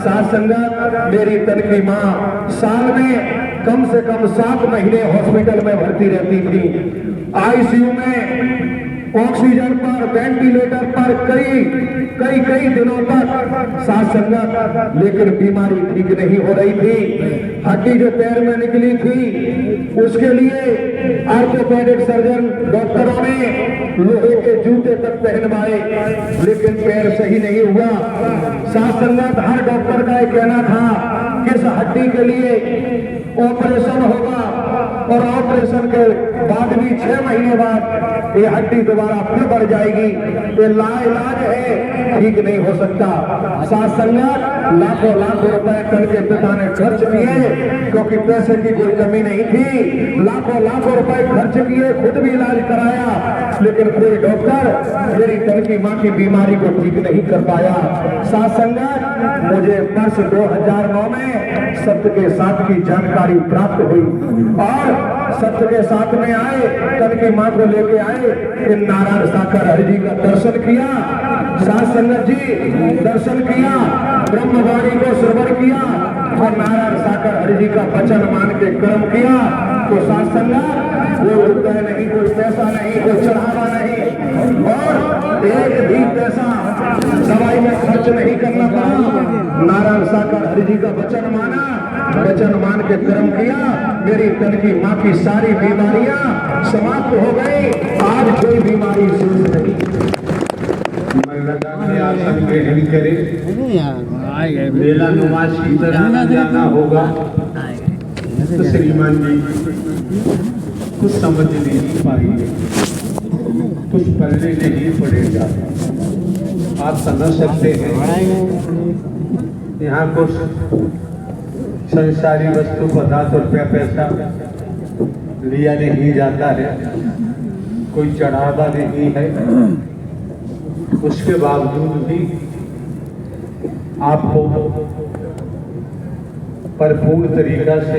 साथ संगत, मेरी तन की माँ साल में कम से कम 7 महीने हॉस्पिटल में भर्ती रहती थी, ICU में, ऑक्सीजन पर, वेंटिलेटर पर कई दिनों तक। साथ संगत, लेकिन बीमारी ठीक नहीं हो रही थी। हड्डी जो पैर में निकली थी, उसके लिए ऑर्थोपेडिक सर्जन डॉक्टरों ने लोहे के जूते तक पहनवाए, लेकिन पैर सही नहीं हुआ। साथ संगत, हर डॉक्टर का यह कहना था कि इस हड्डी के लिए ऑपरेशन होगा, और ऑपरेशन के बाद भी 6 महीने बाद ये हड्डी दोबारा फिर बढ़ जाएगी। ये लाइलाज है, ठीक नहीं हो सकता। साथ संगत, लाखों रुपए तन के पिता ने खर्च किए, क्योंकि पैसे की कोई कमी नहीं थी। लाखों रुपए खर्च किए, खुद भी इलाज कराया, लेकिन कोई डॉक्टर मेरी तन की माँ की बीमारी को ठीक नहीं कर पाया। साथ संगत, मुझे वर्ष 2009 में सत्य के साथ की जानकारी प्राप्त हुई, और सत्य के साथ में आए, तन की माँ को लेके आए, इन नारायण साकर हरि जी का दर्शन किया। साथ संगत जी, दर्शन किया, ब्रह्मवाणी को श्रवण किया, और नारायण साकर हरि जी का वचन मान के कर्म किया। तो साथ संगत, कोई रुपये नहीं, कोई पैसा नहीं, कोई चढ़ावा नहीं, और एक भी पैसा दवाई में खर्च नहीं करना पड़ा। नारायण साकर हरि जी का वचन माना, वचन मान के कर्म किया, मेरी तन की माँ की सारी बीमारियां समाप्त हो गई। आज कोई बीमारी शेष नहीं। आसन ग्रहण करे, मेला नुमाश की तरह जाना होगा। तो श्रीमान जी कुछ समझ नहीं पाएंगे, कुछ पढ़ने नहीं पड़ेगा। आप समझ सकते हैं, यहाँ कुछ संसारी वस्तु पदार्थ, रुपया पैसा लिया नहीं जाता है, कोई चढ़ावा नहीं है। उसके बावजूद भी आपको भरपूर तरीका से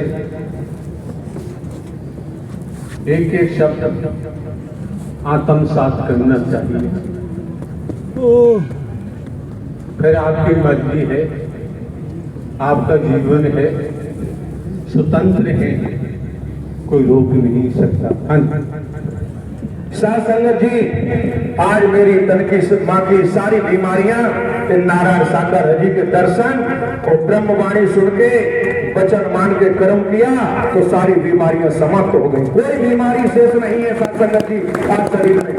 एक एक शब्द आत्मसात करना चाहिए। फिर आपकी मर्जी है, आपका जीवन है, स्वतंत्र है, कोई रोक नहीं सकता। साथ संगत जी, आज मेरी तन की माँ की सारी बीमारियां नारायण साकर हरि के दर्शन और ब्रह्मवाणी सुन के, वचन मान के कर्म किया, तो सारी बीमारियां समाप्त हो गई। कोई बीमारी शेष नहीं है। साथ संगत जी, आज शरीर में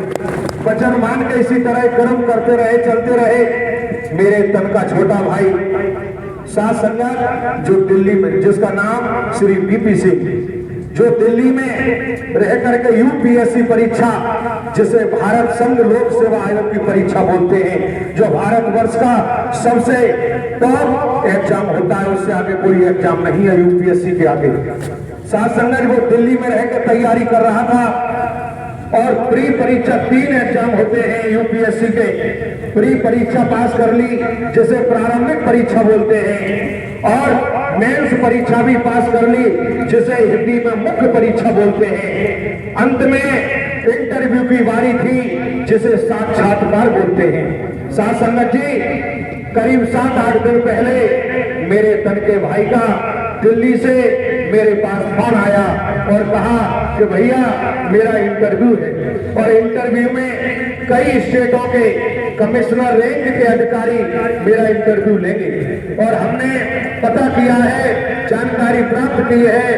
वचन मान के इसी तरह कर्म करते रहे, चलते रहे। मेरे तन का छोटा भाई साथ संगत, जो दिल्ली में, जिसका नाम श्री BP सिंह, जो दिल्ली में रह करके UPSC परीक्षा, जिसे भारत संघ लोक सेवा आयोग की परीक्षा बोलते हैं, जो भारतवर्ष का सबसे टॉप एग्जाम होता है, उससे आगे कोई एग्जाम नहीं है UPSC के आगे। साथ संगत, वो दिल्ली में रह कर तैयारी कर रहा था, और प्री परीक्षा 3 एग्जाम होते हैं UPSC के। प्री परीक्षा पास कर ली, जिसे प्रारंभिक परीक्षा बोलते हैं, और मेंस परीक्षा भी पास कर ली, जिसे हिंदी में मुख्य परीक्षा बोलते हैं। अंत में इंटरव्यू की बारी थी, जिसे साक्षात्कार बोलते हैं। साथ संगत जी, करीब 7-8 दिन पहले मेरे तन के भाई का दिल्ली से मेरे पास फोन आया और कहा कि भैया मेरा इंटरव्यू है, और इंटरव्यू में कई स्टेटों के कमिश्नर रैंक के अधिकारी मेरा इंटरव्यू लेंगे और हमने पता किया है, जानकारी प्राप्त की है,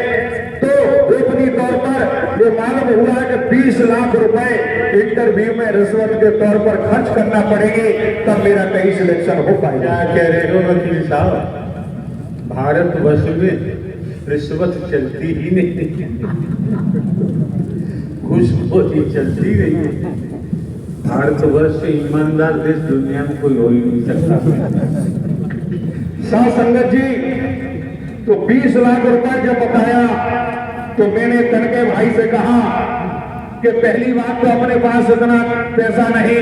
तो गोपनीय तौर पर ये मालूम हुआ है कि 20 लाख रुपए इंटरव्यू में रिश्वत के तौर पर खर्च करना पड़ेगी, तब मेरा कहीं सिलेक्शन हो पाएगा। क्या कह रहे हो वकील साहब, भारतवर्ष में रिश्वत चलती ही नहीं, घूसखोरी चलती नहीं है। भारतवर्ष से ईमानदार देश दुनिया में कोई हो ही नहीं सकता। साथ संगत जी, तो 20 लाख रुपए जब बताया तो मैंने तनके भाई से कहा कि पहली बात तो अपने पास इतना पैसा नहीं,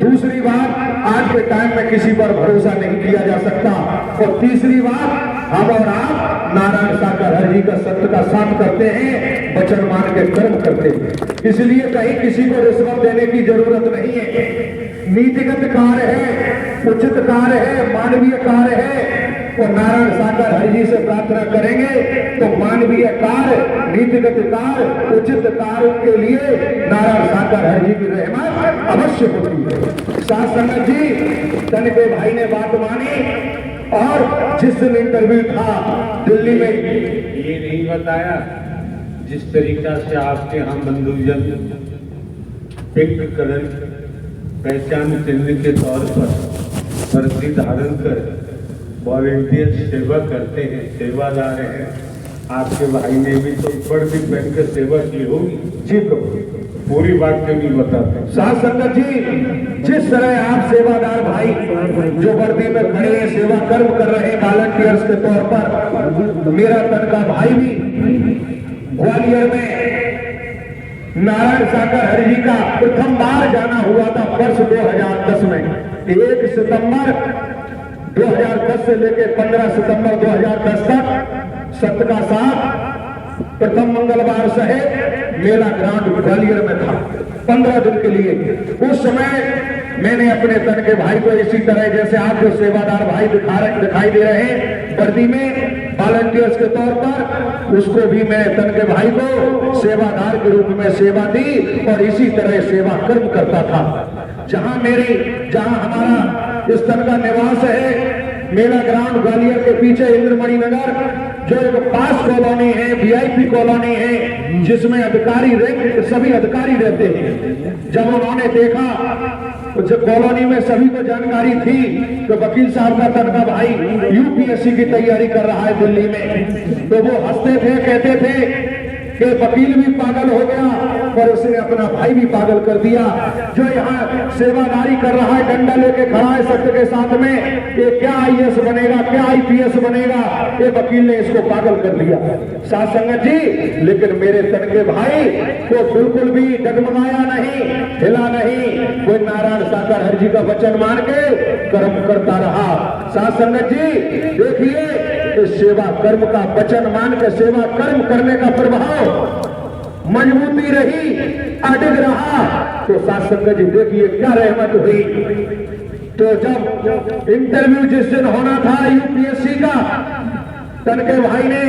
दूसरी बात आज के टाइम में किसी पर भरोसा नहीं किया जा सकता, और तीसरी बात हम और आप नारायण सागर हरि जी का सत्य का साथ करते हैं, वचन मान के कर्म करते हैं, इसलिए कहीं किसी को रिश्वत देने की जरूरत नहीं है। नीतिगत कार्य है, उचित कार्य है, मानवीय कार्य है, और नारायण सागर हरि जी से प्रार्थना करेंगे तो मानवीय कार्य, नीतिगत कार्य, उचित कार्य के लिए नारायण सागर हरि जी की रहमत अवश्य होती है। साथ संगत जी, तनके भाई ने बात मानी और जिस दिन इंटरव्यू था दिल्ली में, ये नहीं बताया जिस तरीका से आपके यहाँ बंधुजन पिंक कलर पहचान चिन्ह के तौर पर वर्दी धारण कर वॉलेंटियर सेवा करते हैं, सेवादार हैं, आपके भाई ने भी तो वर्दी पहनकर सेवा की होगी। जी प्रभु, पूरी बात क्यों नहीं बताते? साथ संगत जी, जिस तरह आप सेवादार भाई जो वर्दी में खड़े हैं, सेवा कर्म कर रहे हैं वॉलंटियर्स के तौर पर, मेरा तनका भाई भी ग्वालियर में नारायण सागर हरि जी का प्रथम बार जाना हुआ था वर्ष 2010 में। 1 सितंबर 2010 से लेकर 15 सितंबर 2010 तक सत्य का साथ प्रथम मंगलवार सहित मेला ग्राउंड ग्वालियर में था 15 दिन के लिए। उस समय मैंने अपने तन के भाई को इसी तरह जैसे आप जो सेवादार भाई दिखाई दे रहे हैं वर्दी में वॉलंटियर्स के तौर पर, उसको भी मैं तन के भाई को सेवादार के रूप में सेवा दी और इसी तरह सेवा कर्म करता था। जहां हमारा इस तन का निवास है मेला ग्राउंड ग्वालियर के पीछे इंद्रमणि नगर, जो एक पास कॉलोनी है, वीआईपी कॉलोनी है, जिसमें अधिकारी रैंक सभी अधिकारी रहते हैं। जब उन्होंने देखा तो जब कॉलोनी में सभी को जानकारी थी तो वकील साहब का तनका भाई यूपीएससी की तैयारी कर रहा है दिल्ली में, तो वो हंसते थे, कहते थे कि वकील भी पागल हो गया और उसने अपना भाई भी पागल कर दिया। जो यहाँ सेवादारी कर रहा है, डंडा लेके खड़ा है सत्य के साथ में, ये क्या आईएएस बनेगा, क्या आईपीएस बनेगा, ये वकील ने इसको पागल कर दिया। साथ संगत जी, लेकिन मेरे तनके भाई को बिल्कुल भी डगमगाया नहीं, हिला नहीं, कोई नारायण सागर हरि जी का वचन मान के कर्म करता रहा। साथ संगत जी देखिए, इस सेवा कर्म का वचन मान के सेवा कर्म करने का प्रभाव मजबूती रही, अडिग रहा, तो साथ संगत जी देखिए क्या रहमत हुई। तो जब इंटरव्यू जिस दिन होना था यूपीएससी का, तनके भाई ने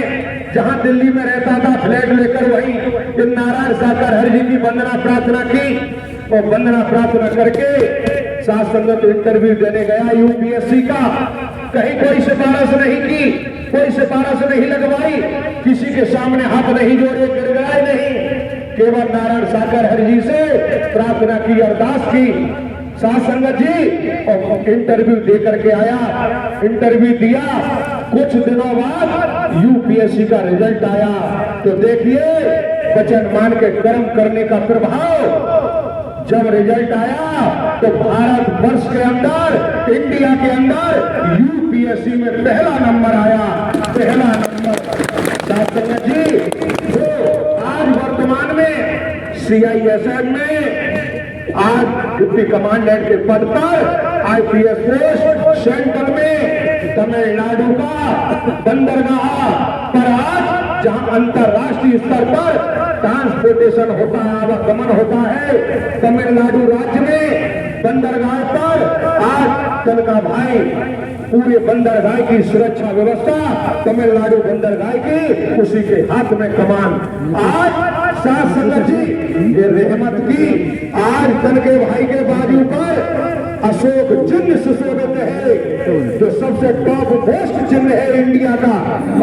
जहां दिल्ली में रहता था फ्लैट लेकर वहीं नारायण सागर हरि जी की वंदना प्रार्थना की और वंदना प्रार्थना करके साथ संगत इंटरव्यू देने गया यूपीएससी का। कहीं कोई सिफारिश नहीं की, कोई सिफारिश नहीं लगवाई, किसी के सामने हाथ नहीं जोड़े, गिड़गिड़ाए नहीं, केवल नारायण सागर हरि जी से प्रार्थना की, अरदास की। साथ संगत जी, और इंटरव्यू दे करके आया, इंटरव्यू दिया, कुछ दिनों बाद यूपीएससी का रिजल्ट आया। तो देखिए वचन मान के कर्म करने का प्रभाव, जब रिजल्ट आया तो भारत वर्ष के अंदर, इंडिया के अंदर यूपीएससी में पहला नंबर आया, पहला नंबर। साथ संगत जी, तो आज वर्तमान में सीआईएसएफ में आज डिप्टी कमांडेंट के पद पर आईपीएस पोस्ट सेंट्रल में तमिलनाडु का बंदरगाह पर आज जहां अंतरराष्ट्रीय स्तर पर ट्रांसपोर्टेशन होता है, आवागमन होता है, तमिलनाडु राज्य में बंदरगाह पर आज तनका भाई पूरे बंदरगाह की सुरक्षा व्यवस्था तमिलनाडु बंदरगाह की, उसी के हाथ में कमान। आज साथ संगत जी, ये रहमत की आज तन के भाई के बाजू पर अशोक चिन्ह सुशोभित है, जो सबसे टॉप मोस्ट चिन्ह है इंडिया का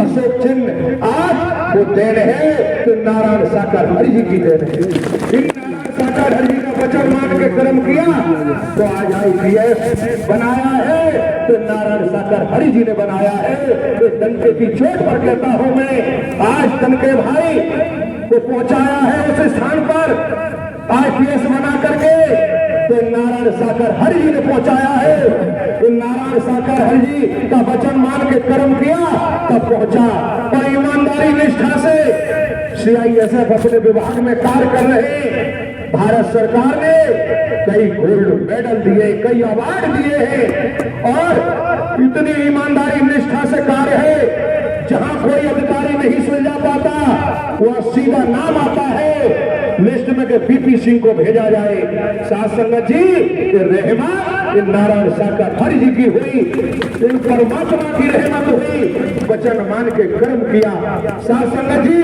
अशोक चिन्ह। आज वो देन है तो नारायण साकार हरि जी की देन है। इन नारायण साकार हरि जी का वचन मान के कर्म किया तो आज IPS बनाया है, तो नारायण साकार हरि जी ने बनाया है। तो डंके की चोट पर कहता हूं मैं, आज तनके भाई को पहुंचाया है उस स्थान पर IPS बना करके, तो नारायण साकार हरि जी ने पहुंचाया है। इन नारायण साकार हरि जी का वचन मान के कर्म किया तब पहुंचा। और ईमानदारी निष्ठा से CISF अपने विभाग में कार्य कर रहे। भारत सरकार ने कई गोल्ड मेडल दिए, कई अवार्ड दिए हैं, और इतनी ईमानदारी निष्ठा से कार्य है। जहां कोई अधिकारी नहीं सुलझा पाता वह सीधा नाम आता है लिस्ट में के BP सिंह को भेजा जाए। साथ संगत जी, ये रहमत इन नारायण साकार हरि जी की हुई, इन परमात्मा की रहमत हुई, वचन मान के कर्म किया। साथ संगत जी,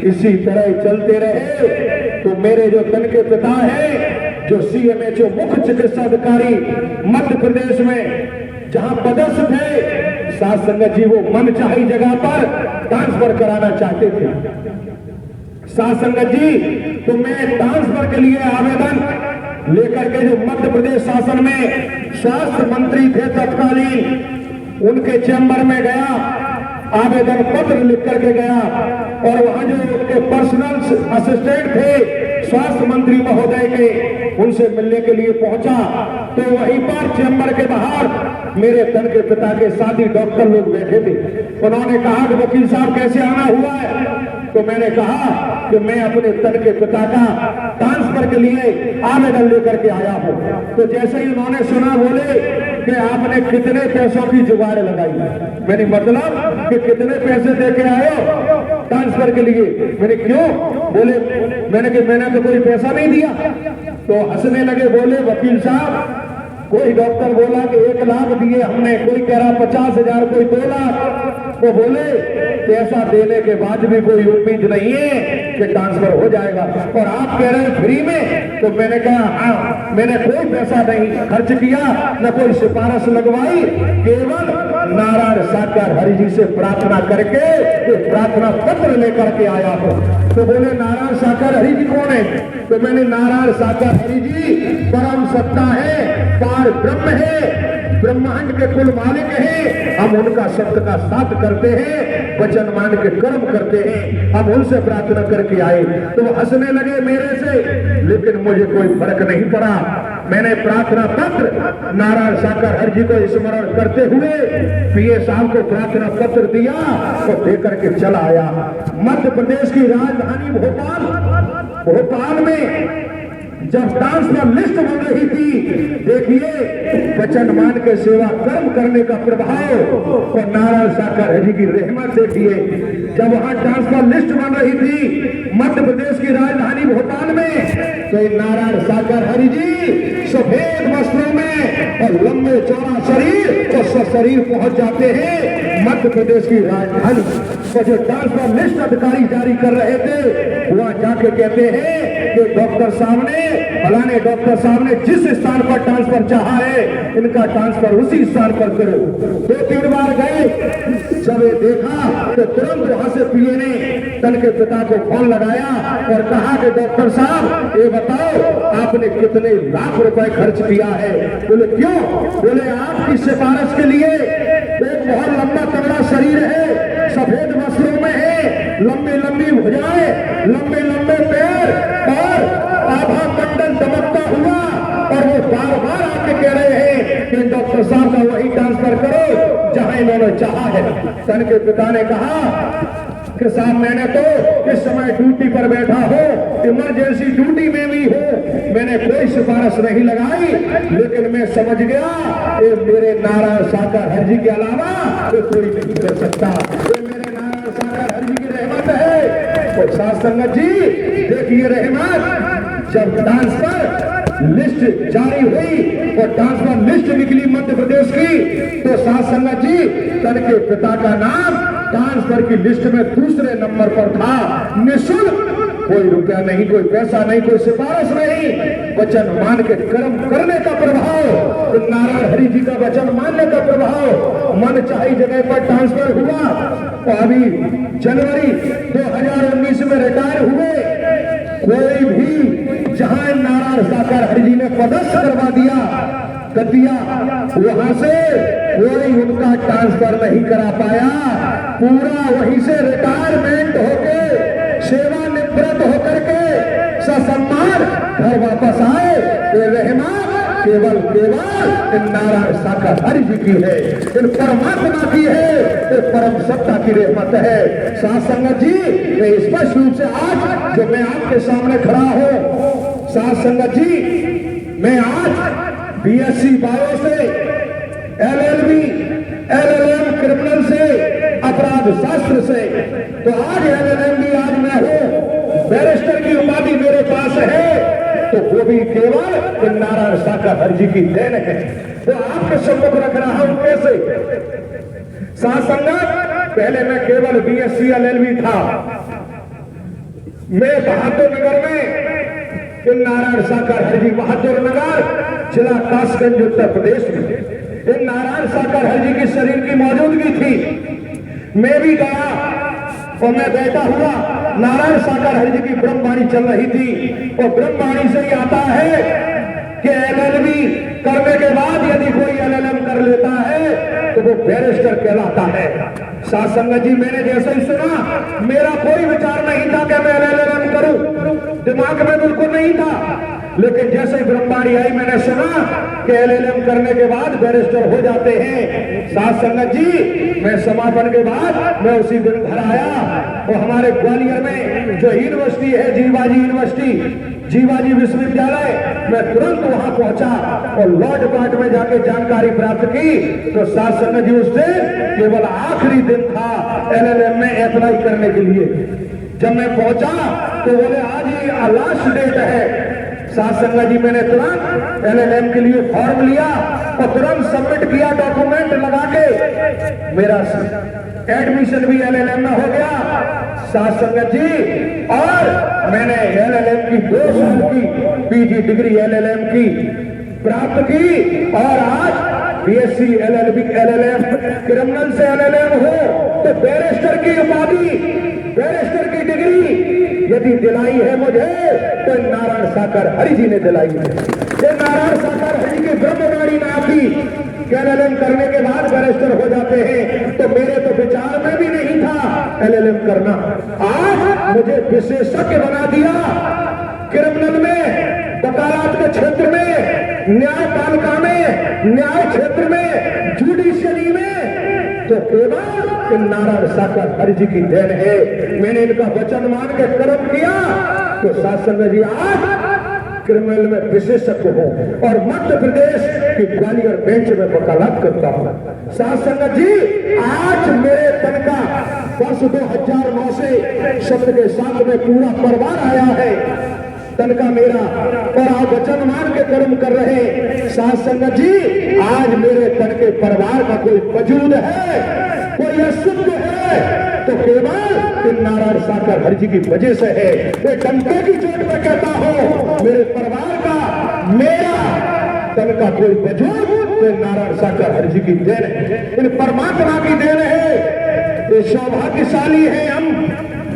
इसी तरह चलते रहे तो मेरे जो तन के पिता हैं, जो CMHO मुख्य चिकित्सा अधिकारी मध्य प्रदेश में जहां पदस्थ थे, साथ संगत जी वो मन चाही जगह पर ट्रांसफर कराना चाहते थे। साथ संगत जी, तो मैं ट्रांसफर के लिए आवेदन लेकर के जो मध्य प्रदेश शासन में स्वास्थ्य मंत्री थे तत्कालीन, उनके चैम्बर में गया, आवेदन पत्र लिख करके गया, और वहां जो उनके पर्सनल असिस्टेंट थे स्वास्थ्य मंत्री महोदय के, उनसे मिलने के लिए पहुंचा। तो वहीं पर चैम्बर के बाहर मेरे तन के पिता के साथी डॉक्टर लोग बैठे थे। उन्होंने कहा कि वकील साहब कैसे आना हुआ है? तो मैंने कहा कि मैं अपने तन के पिता का ट्रांसफर के लिए आवेदन लेकर के आया हूं। तो जैसे ही उन्होंने सुना, बोले कि आपने कितने पैसों की जुगाड़ लगाई? मैंने मतलब कि कितने पैसे दे के आए हो ट्रांसफर के लिए? मैंने क्यों? बोले मैंने तो कोई पैसा नहीं दिया। तो हंसने लगे, बोले वकील साहब, कोई डॉक्टर बोला कि 1 लाख दिए हमने, कोई कह रहा 50,000, कोई 2 लाख। तो बोले पैसा देने के बाद भी कोई उम्मीद नहीं है कि ट्रांसफर हो जाएगा, और आप कह रहे हैं फ्री में। तो मैंने कहा हाँ, मैंने कोई पैसा नहीं खर्च किया, न कोई सिफारिश लगवाई, केवल नारायण साकार हरि जी से प्रार्थना करके प्रार्थना पत्र लेकर के आया हूं। तो बोले नारायण साकार हरि जी कौन है? तो मैंने नारायण साकार हरि जी परम सत्ता है, पार ब्रह्म है, ब्रह्मांड के कुल मालिक हैं, हम उनका शब्द का साथ करते हैं, वचन मान के कर्म करते हैं, हम उनसे प्रार्थना करके आए। तो वो हंसने लगे मेरे से, लेकिन मुझे कोई फर्क नहीं पड़ा। मैंने प्रार्थना पत्र नारायण साकार हरि जी को स्मरण करते हुए PA साहब को प्रार्थना पत्र दिया और देकर के चला आया। मध्य प्रदेश की राजधानी भोपाल में जब ट्रांसफर लिस्ट बन रही थी, देखिए वचन मान के सेवा कर्म करने का प्रभाव और नारायण साकार हरि की रहमत देखिए। जब वहां ट्रांसफर लिस्ट बन रही थी मध्य प्रदेश की राजधानी भोपाल में, तो नारायण साकार हरि जी सफेद वस्त्रों में और लंबे चौड़ा शरीर और शरीर पहुंच जाते हैं मध्य प्रदेश की राजधानी। और जो ट्रांसफर लिस्ट अधिकारी जारी कर रहे थे, वहां जाके कहते हैं कि डॉक्टर साहब ने, फलाने डॉक्टर साहब ने जिस स्थान पर ट्रांसफर चाहा है, इनका ट्रांसफर उसी स्थान पर करो। 2-3 बार गए, जब ये देखा तो तुरंत वहां से PA ने तन के पिता को फोन लगाया और कहा कि डॉक्टर साहब ये बताओ आपने कितने लाख रुपए खर्च किया है? बोले क्यों? बोले आपकी सिफारिश के लिए एक बहुत लंबा तगड़ा शरीर है, सफेद वस्त्रों में है, लंबी लंबी भुजाएं, लंबे लंबे पैर और आभा मंडल चमकता हुआ, और वो बार बार आके कह रहे हैं कि डॉक्टर साहब का वही ट्रांसफर करो जहां इन्होंने चाहा है। तन के पिता ने कहा कि साहब मैंने तो इस समय ड्यूटी पर बैठा हो, इमरजेंसी ड्यूटी में भी हो, मैंने कोई सिफारिश नहीं लगाई, लेकिन मैं समझ गया ये मेरे नारायण साकार हरि जी के अलावा कोई नहीं कर सकता, ये मेरे नारायण साकार हरि जी की रहमत है। तो साथ संगत जी देखिए रहमत, जब ट्रांसफर लिस्ट जारी हुई और ट्रांसफर लिस्ट निकली मध्य प्रदेश की, तो साथ संगत जी तन के पिता का नाम ट्रांसफर की लिस्ट में दूसरे नंबर पर था। निःशुल्क कोई रुपया नहीं, कोई पैसा नहीं, कोई सिफारिश नहीं, वचन मान के कर्म करने का प्रभाव, तो नारायण हरि जी का वचन मानने का प्रभाव। मन चाही जगह पर ट्रांसफर हुआ, तो अभी जनवरी 2019 में रिटायर हुए। कोई भी जहां नारायण साकार हरि जी ने पदस्थ करवा दिया वहां से कोई उनका ट्रांसफर नहीं करा पाया। पूरा वहीं से रिटायरमेंट होके सेवानिवृत्त होकर के ससम्मान घर वापस आए। ये रहमत केवल नारायण साकार हरि जी की है, इन परमात्मा की है, ये परम सत्ता की रहमत है। साथ संगत जी, मैं स्पष्ट रूप से आज जो मैं आपके सामने खड़ा हूं, साथ संगत जी, मैं आज BSc बायो से, LLB, LLM क्रिमिनल से, अपराध शास्त्र से, तो आज LLM भी आज मैं हूं, बैरिस्टर की उपाधि मेरे पास है, तो वो भी केवल नारायण साकार हरि जी की देन है। वो आपके सम्मुख रख रहा हूं कैसे? साथ संगत, पहले मैं केवल BSc LLB था। मैं बहादुर नगर में नारायण साकार हरि जी, बहादुर नगर जिला कासगंज उत्तर प्रदेश में इन नारायण साकार हरि जी की शरीर की मौजूदगी थी। मैं भी गया और मैं बैठा हुआ, नारायण साकार हरि जी की ब्रह्मवाणी चल रही थी। और ब्रह्मवाणी से ही आता है कि LLB करने के बाद यदि कोई LLM कर लेता है तो वो बैरिस्टर कहलाता है। साथ संगत जी, मैंने जैसे ही सुना, मेरा कोई विचार नहीं था कि मैं LLM करूं, दिमाग में बिल्कुल नहीं था। लेकिन जैसे ही ब्रह्मवाणी आई, मैंने सुना कि LLM करने के बाद बैरिस्टर हो जाते हैं। साथ संगत जी, मैं समापन के बाद मैं उसी दिन घर आया और हमारे ग्वालियर में जो यूनिवर्सिटी है, जीवाजी यूनिवर्सिटी, जीवाजी विश्वविद्यालय, मैं तुरंत वहां पहुंचा और लॉ डिपार्टमेंट में जाके जानकारी प्राप्त की। तो साथ संगत जी, उस दिन केवल आखिरी दिन था LLM में अप्लाई करने के लिए। जब मैं पहुंचा तो बोले आज ही लास्ट डेट है। साथ संगत जी, मैंने तुरंत LLM के लिए फॉर्म लिया और तुरंत सबमिट किया, डॉक्यूमेंट लगा के। मेरा एडमिशन भी LLM में हो गया। साथ संगत जी, और मैंने LLM की 2 साल की PG डिग्री LLM की प्राप्त की और आज BSc LLM क्रिमिनल से LLM हो तो बैरिस्टर की उपाधि, बैरिस्टर की डिग्री यदि दिलाई है मुझे तो नारायण साकार हरि जी ने दिलाई है। ये नारायण साकार हरि की ब्रह्मवाणी ना थी, LLM करने के बाद बैरिस्टर हो जाते हैं, तो मेरे तो विचार में भी नहीं था LLM करना। आज मुझे विशेषज्ञ बना दिया क्रिमिनल में, वकालत के क्षेत्र में, न्यायपालिका में, न्याय क्षेत्र में, जुडिशियरी में, तो केवल नारायण साकार हरि जी की देन है। मैंने इनका वचन मान के कर्म किया तो साथ संगत जी, आज क्रिमिनल में विशेषज्ञ हूं और मध्य प्रदेश की ग्वालियर बेंच में वकालत करता हूं। साथ संगत जी, आज मेरे तन का वर्ष 2009 से शब्द के साथ में पूरा परिवार आया है, तन का मेरा, और आप वचन मान के कर्म कर रहे। साथ संगत जी, आज मेरे तन के परिवार का कोई वजूद है, कोई अस्तित्व है, तो केवल नारायण साकार हरि जी की वजह से है। ये डंके की चोट में कहता हूं, मेरे परिवार का, मेरा तन का कोई वजूद तो नारायण साकार हरि जी की देन है, इन परमात्मा की देन है। ये सौभाग्यशाली है हम,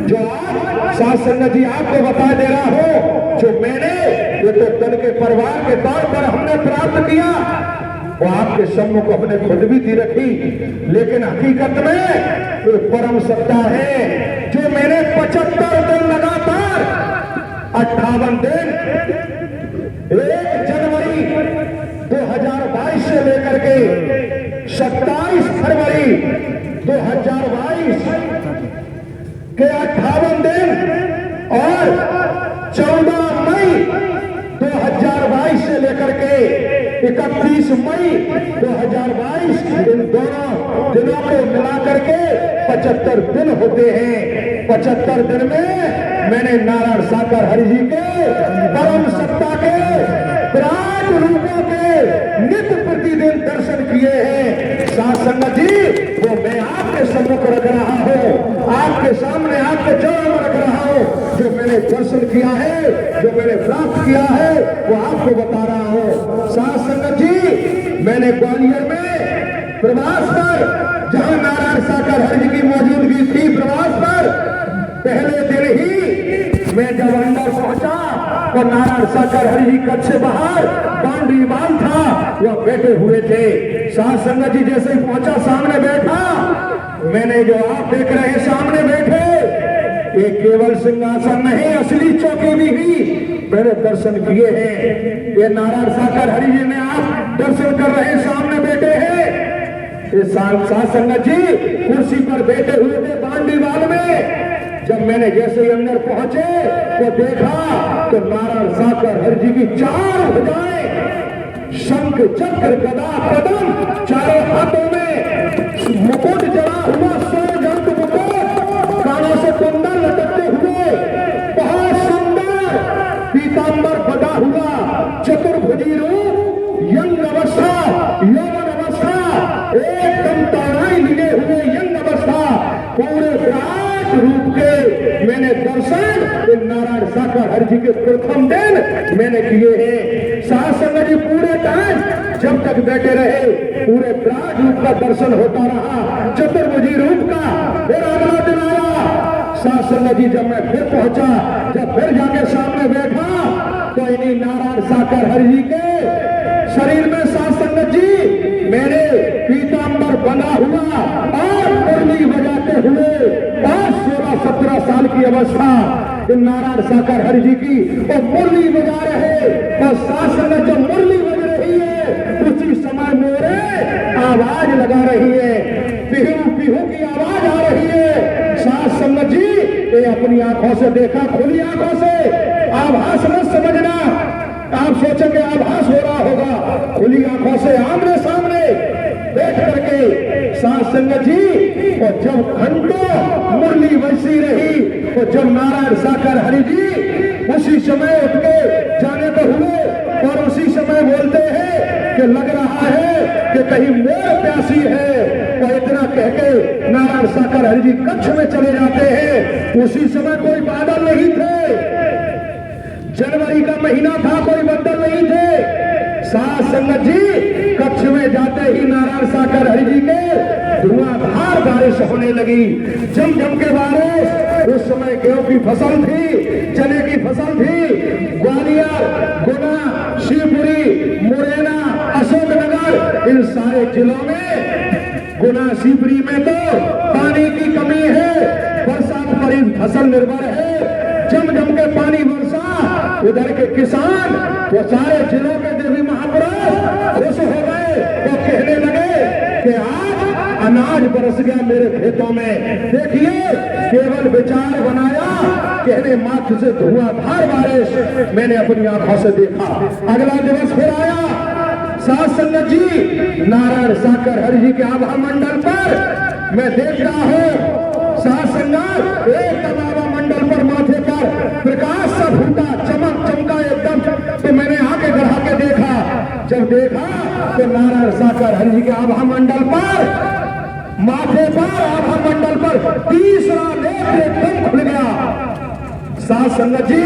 जो आज साथ संगत जी आपको बता दे रहा हूं, जो मैंने ये तो तन के परिवार के तौर पर हमने प्राप्त किया, वो आपके सम्मुख अपने खुद भी दी रखी, लेकिन हकीकत में तो परम सत्ता है जो मैंने 75 दिन लगातार 58 दिन 1 जनवरी 2022 से लेकर के 27 फरवरी 2022 के 58 दिन और 14 मई 2022 से लेकर के 31 मई 2022, इन दोनों दिनों को मिलाकर के 75 दिन होते हैं। 75 दिन में मैंने नारायण साकार हरि जी के परम सत्ता के विराट रूपों के नित्य प्रतिदिन दर्शन किए हैं। साथ संगत जी, वो मैं आपके सम्मुख रख रहा हूँ, आपके सामने आपके चरणों में रख रहा हूँ, जो मैंने दर्शन किया है, जो मैंने प्राप्त किया है, वो आपको बता रहा हूं। साथ संगत जी, मैंने ग्वालियर में प्रवास पर, जहां नारायण साकर हरि जी की मौजूदगी थी, प्रवास पर पहले दिन ही मैं जब अंदर पहुंचा तो नारायण साकर हरि जी कच्छ से बाहर बाउंड्री वाल था, वह बैठे हुए थे। साथ संगत जी, जैसे ही पहुंचा, सामने बैठा, मैंने जो आप देख रहे हैं सामने बैठे, ये केवल सिंहासन नहीं, असली चौकी भी मैंने दर्शन किए हैं। ये नारायण साकर हरि जी ने आप दर्शन कर रहे हैं, सामने बैठे हैं। ये साथ संगत जी कुर्सी पर बैठे हुए थे बाउंड्री वाल में। जब मैंने जैसे ही अंदर पहुंचे तो देखा तो नारायण साकर हरि जी की चार भुजाएं, शंख चक्र गदा पद्म, चारों हाथों में मुकुट जड़ा हुआ, सोजंत मुकुट, कानों से कुंडल लटकते हुए, बहुत सुंदर पीतांबर बना हुआ, चतुर्भुजी रूप, यंग अवस्था, यौवन अवस्था, एकदम तौराई लिए हुए यंग अवस्था, पूरे विराट रूप के मैंने दर्शन नारायण साकर हरि जी के प्रथम दिन मैंने किए हैं। साथ संगत जी, पूरे टाइम जब तक बैठे रहे, पूरे विराट रूप का दर्शन होता रहा, चतुर्भुजी रूप का। फिर अगला दिन आया, साथ संगत जी, जब मैं फिर पहुंचा, जब फिर जाके सामने बैठा तो इन्हीं नारायण साकर हरि जी के शरीर में, साथ संगत जी, मैंने पीतांबर बना हुआ और मुरली बजाते हुए, 16-17 साल की अवस्था नारायण साकर हरि जी की, और मुरली बजा रहे, और साथ संगत जब मुरली बज रही है उसी समय मोरे आवाज लगा रही है, पिहू पिहू की आवाज आ रही है। साथ संगत जी, ये अपनी आंखों से देखा, खुली आंखों से, आभास मत समझना, आप सोचेंगे आभास हो रहा होगा, खुली आंखों से आमने सामने बैठ करके। साथ संगत जी, और जब घंटों मुरली बजती रही, तो जब नारायण साकर हरि जी उसी समय उठ के जाने को हुए, और उसी समय बोलते हैं कि लग रहा है कि कहीं मोर प्यासी है, और इतना कह के नारायण साकर हरि जी कच्छ में चले जाते हैं। उसी समय कोई बादल नहीं थे, जनवरी का महीना था, कोई बदल नहीं थे। साथ संगत जी, कच्छ में जाते ही नारायण साकर हरि जी के धुआंधार बारिश होने लगी, जम जम के बारिश। उस समय गेहूं की फसल थी, चने की फसल थी। ग्वालियर, गुना, शिवपुरी, मुरैना, अशोकनगर, इन सारे जिलों में, गुना शिवपुरी में तो पानी की कमी है, बरसात पर ही फसल निर्भर है, जम जम के पानी बरसा। उधर के किसान, वो सारे जिलों के देवी महापुरुष खुश हो गए, वो कहने लगे कि आज अनाज बरस गया मेरे खेतों में। देखिए, केवल विचार बनाया, कहने मात्र से धुआंधार बारिश मैंने अपनी आंखों से देखा। अगला दिवस फिर आया, साथ संगत जी, नारायण साकर हरि जी के आभा मंडल पर मैं देख रहा हूं, साथ संगत, एक आभा मंडल पर माथे पर प्रकाश सा फूटा, चमक चमका एकदम। तो मैंने आके गढ़ा के देखा, जब देखा तो नारायण साकर हरि जी के आभा मंडल पर, माथे पर, आभा मंडल पर तीसरा नेत्र एकदम खुल गया। साथ संगत जी,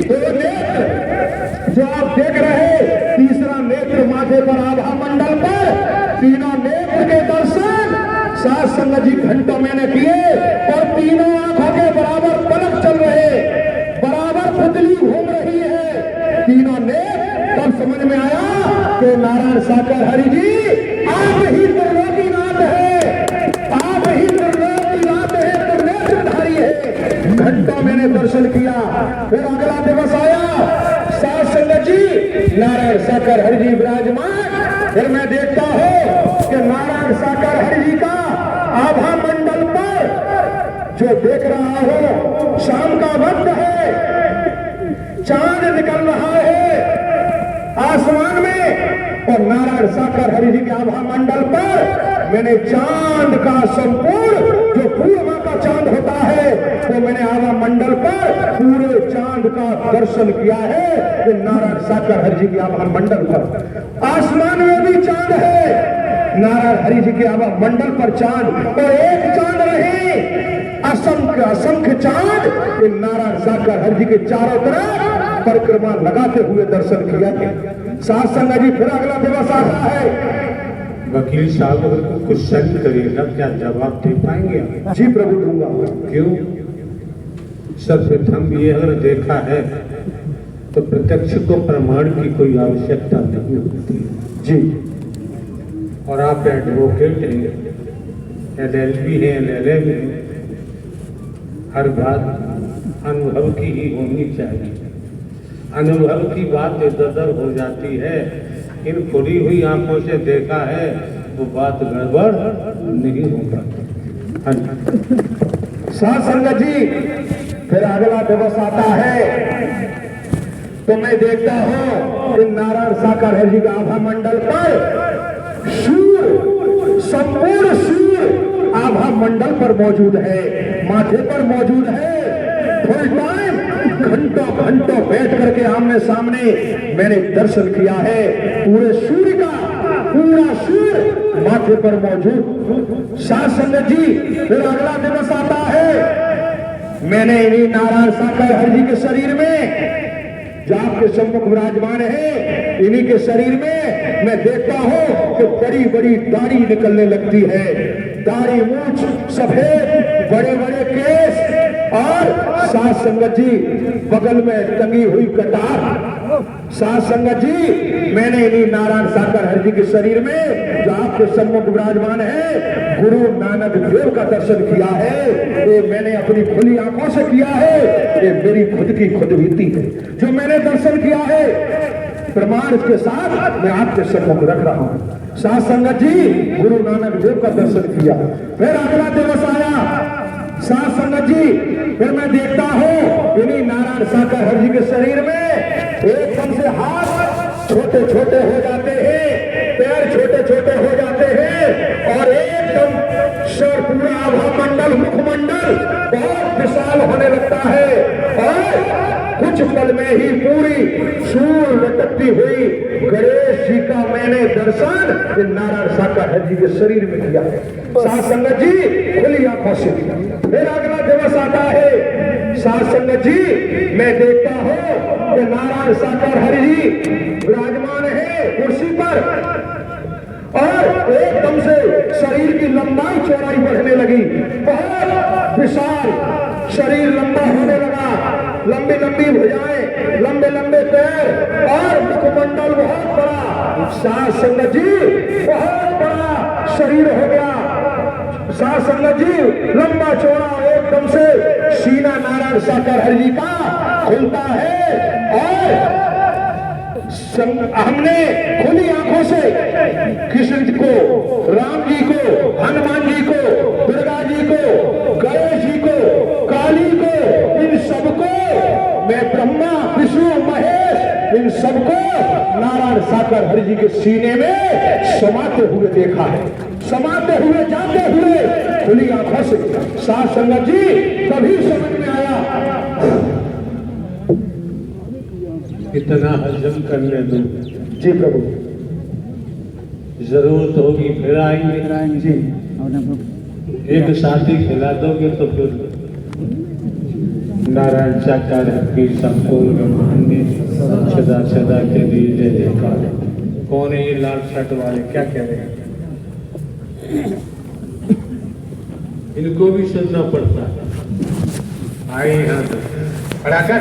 दो नेत्र जो आप देख रहे, तीसरा नेत्र माथे पर, आभा मंडल पर, तीनों नेत्र के दर्शन साथ संगत जी घंटों मैंने किए, और तीनों आंखों के बराबर पलक चल रहे, बराबर पुतली घूम रही है, तीनों नेत्र। तब समझ में आया कि नारायण साकर हरि जी आप ही त्रिलोकीनाथ है, आप ही त्रिलोकीनाथ है, त्रिनेत्रधारी है। घंटों मैंने दर्शन किया। फिर अगला दिवस आया, साथ संगत जी, नारायण साकर हरि जी विराजमान। फिर मैं देखता हूं कि नारायण साकर हरि जी का आभा मंडल पर जो देख रहा हो, शाम का वक्त है, चांद निकल रहा है आसमान में, और नारायण साकर हरि जी के आभा मंडल पर मैंने चांद का संपूर्ण, जो पूर्णिमा का चांद होता है, वो मैंने आभा मंडल पर पूरे चांद का दर्शन किया है। नारायण साकर हरि जी के आभा मंडल पर आसमान में भी चांद है, नारायण हरि जी के आभा मंडल पर चांद, और एक चांद रहे असंख्य असंख्य चांद, ये नारायण साकार हरि जी के चारों तरफ परिक्रमा लगाते हुए दर्शन किया। साथ संगत जी फिर अगला दिवस आता है। वकील साहब अगर कोई क्वेश्चन करेगा क्या जवाब दे पाएंगे आप? जी प्रभु दूंगा। क्यों? सर्वप्रथम ये अगर देखा है तो प्रत्यक्ष को प्रमाण की कोई आवश्यकता नहीं होती जी। और आप एडवोकेट हैं, LLB हैं, LLM हैं, हर बात अनुभव की ही होनी चाहिए। अनुभव की बात इधर हो जाती है, इन खुली हुई आंखों से देखा है वो बात गड़बड़ नहीं हो पाती। हाँ जी। साथ संगत जी फिर अगला दिवस आता है तो मैं देखता हूं इन नारायण साकार हरि जी का आभा मंडल पर सूर्य, संपूर्ण सूर्य आभा मंडल पर मौजूद है, माथे पर मौजूद है। फुल टाइम घंटों घंटों बैठ करके आमने सामने मैंने दर्शन किया है। पूरे सूर्य का पूरा सूर्य माथे पर मौजूद। साथ संगत जी फिर अगला दिवस आता है, मैंने इन्हीं नारायण साकार हरि जी के शरीर में जो आपके सम्मुख विराजमान है, इन्हीं के शरीर में मैं देखता हूं कि बड़ी बड़ी दाढ़ी निकलने लगती है। दाढ़ी मूंछ सफेद, बड़े बड़े केस, और साथ संगत जी बगल में टंगी हुई कटार। साथ संगत जी मैंने इन्हीं नारायण साकार हरि जी के शरीर में जो आपके सम्मुख विराजमान है गुरु नानक देव का दर्शन किया है। ये मैंने अपनी खुली आंखों से किया है, ये मेरी खुद की खुद बीती है जो मैंने दर्शन किया है। प्रमाण के साथ मैं आपके सम्मुख रख रहा हूं। साथ संगत जी गुरु नानक देव का दर्शन किया। फिर अगला दिवस आया। साथ संगत जी फिर मैं देखता हूं इन्हीं नारायण साकार हरि जी के शरीर में एकदम से हाथ छोटे छोटे हो जाते हैं, पैर छोटे छोटे हो जाते हैं, और एकदम सर पूरा आभा मंडल, मुखमंडल बहुत विशाल होने लगता है। और कुछ पल में ही पूरी सूर लटकती हुई गणेश जी का मैंने दर्शन इन नारायण साकार हरि जी के शरीर में किया है। साथ संगत जी खुली आंखों से। फिर अगला दिवस आता है। साथ संगत जी मैं देखता हूं कि नारायण साकार हरि जी विराजमान है कुर्सी पर, और एकदम से शरीर की लंबाई चौड़ाई बढ़ने लगी। बहुत विशाल शरीर लंबा होने लगा, लंबी लंबी भुजाएं, लंबे लंबे पैर, और मुखमंडल बहुत बड़ा। साथ संगत जी बहुत बड़ा शरीर हो गया। साथ संगत जी लंबा चौड़ा एकदम से सीना नारायण साकार हरि जी का खुलता है, और हमने खुली आंखों से कृष्ण जी को, राम जी को, हनुमान जी को, दुर्गा जी को, गणेश जी को, काली को, इन सबको मैं ब्रह्मा विष्णु महेश इन सबको नारायण साकार हरि जी के सीने में समाते हुए देखा है, समाते हुए जाते हुए खुली आंखों से। साथ संगत जी तभी समझ में आया। इतना हजम करने दो जी प्रभु, जरूरत होगी फिर आएंगे जी। एक साथी खिला दोगे तो फिर नारायण साकार की संपूर्ण ब्रह्मांड में सदा सदा के लिए जय जयकार। कौन है ये लाल शर्ट वाले, क्या कह रहे हैं? इनको भी सुनना पड़ता है। आए यहाँ तक खड़ा कर।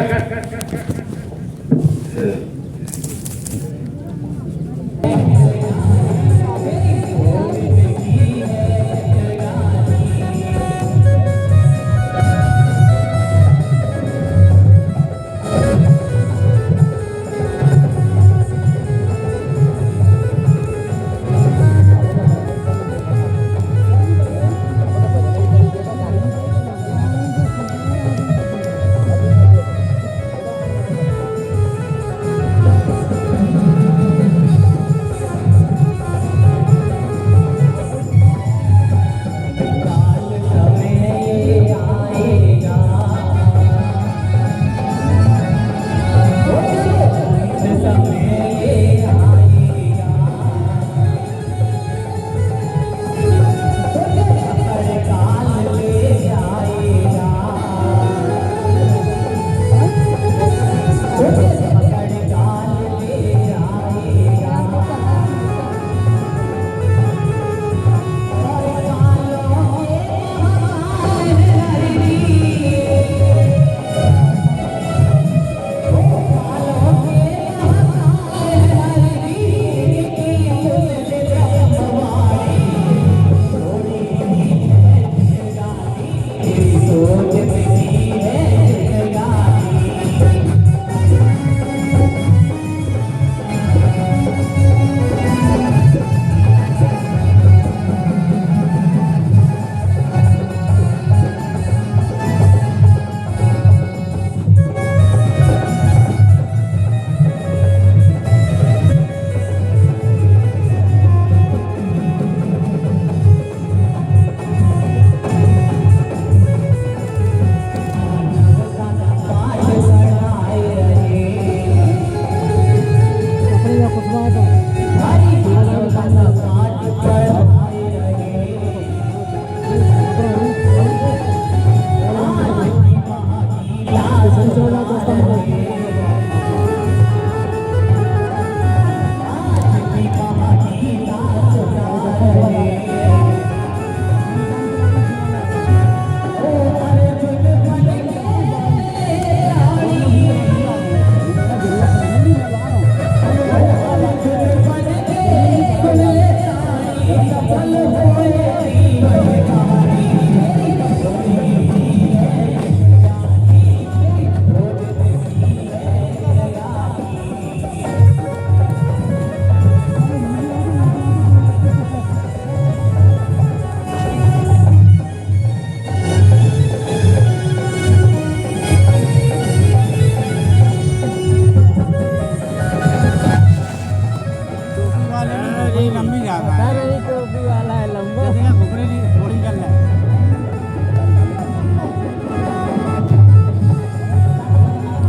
लंबी जा रहा है टोपी वाला है लंबा घुगने की थोड़ी कर ले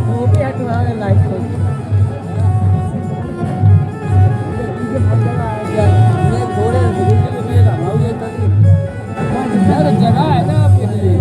वो भी हटवा के लाइट को ये थोड़े घुगने का भाव ये तो जगह है ना आपके लिए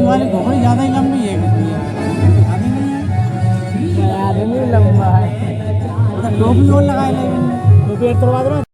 वाली घोड़ी ज्यादा ही लंबी है आदमी नहीं है आदमी लंबा है टोपी और लगाए लेकिन टोपी एक करवा दो।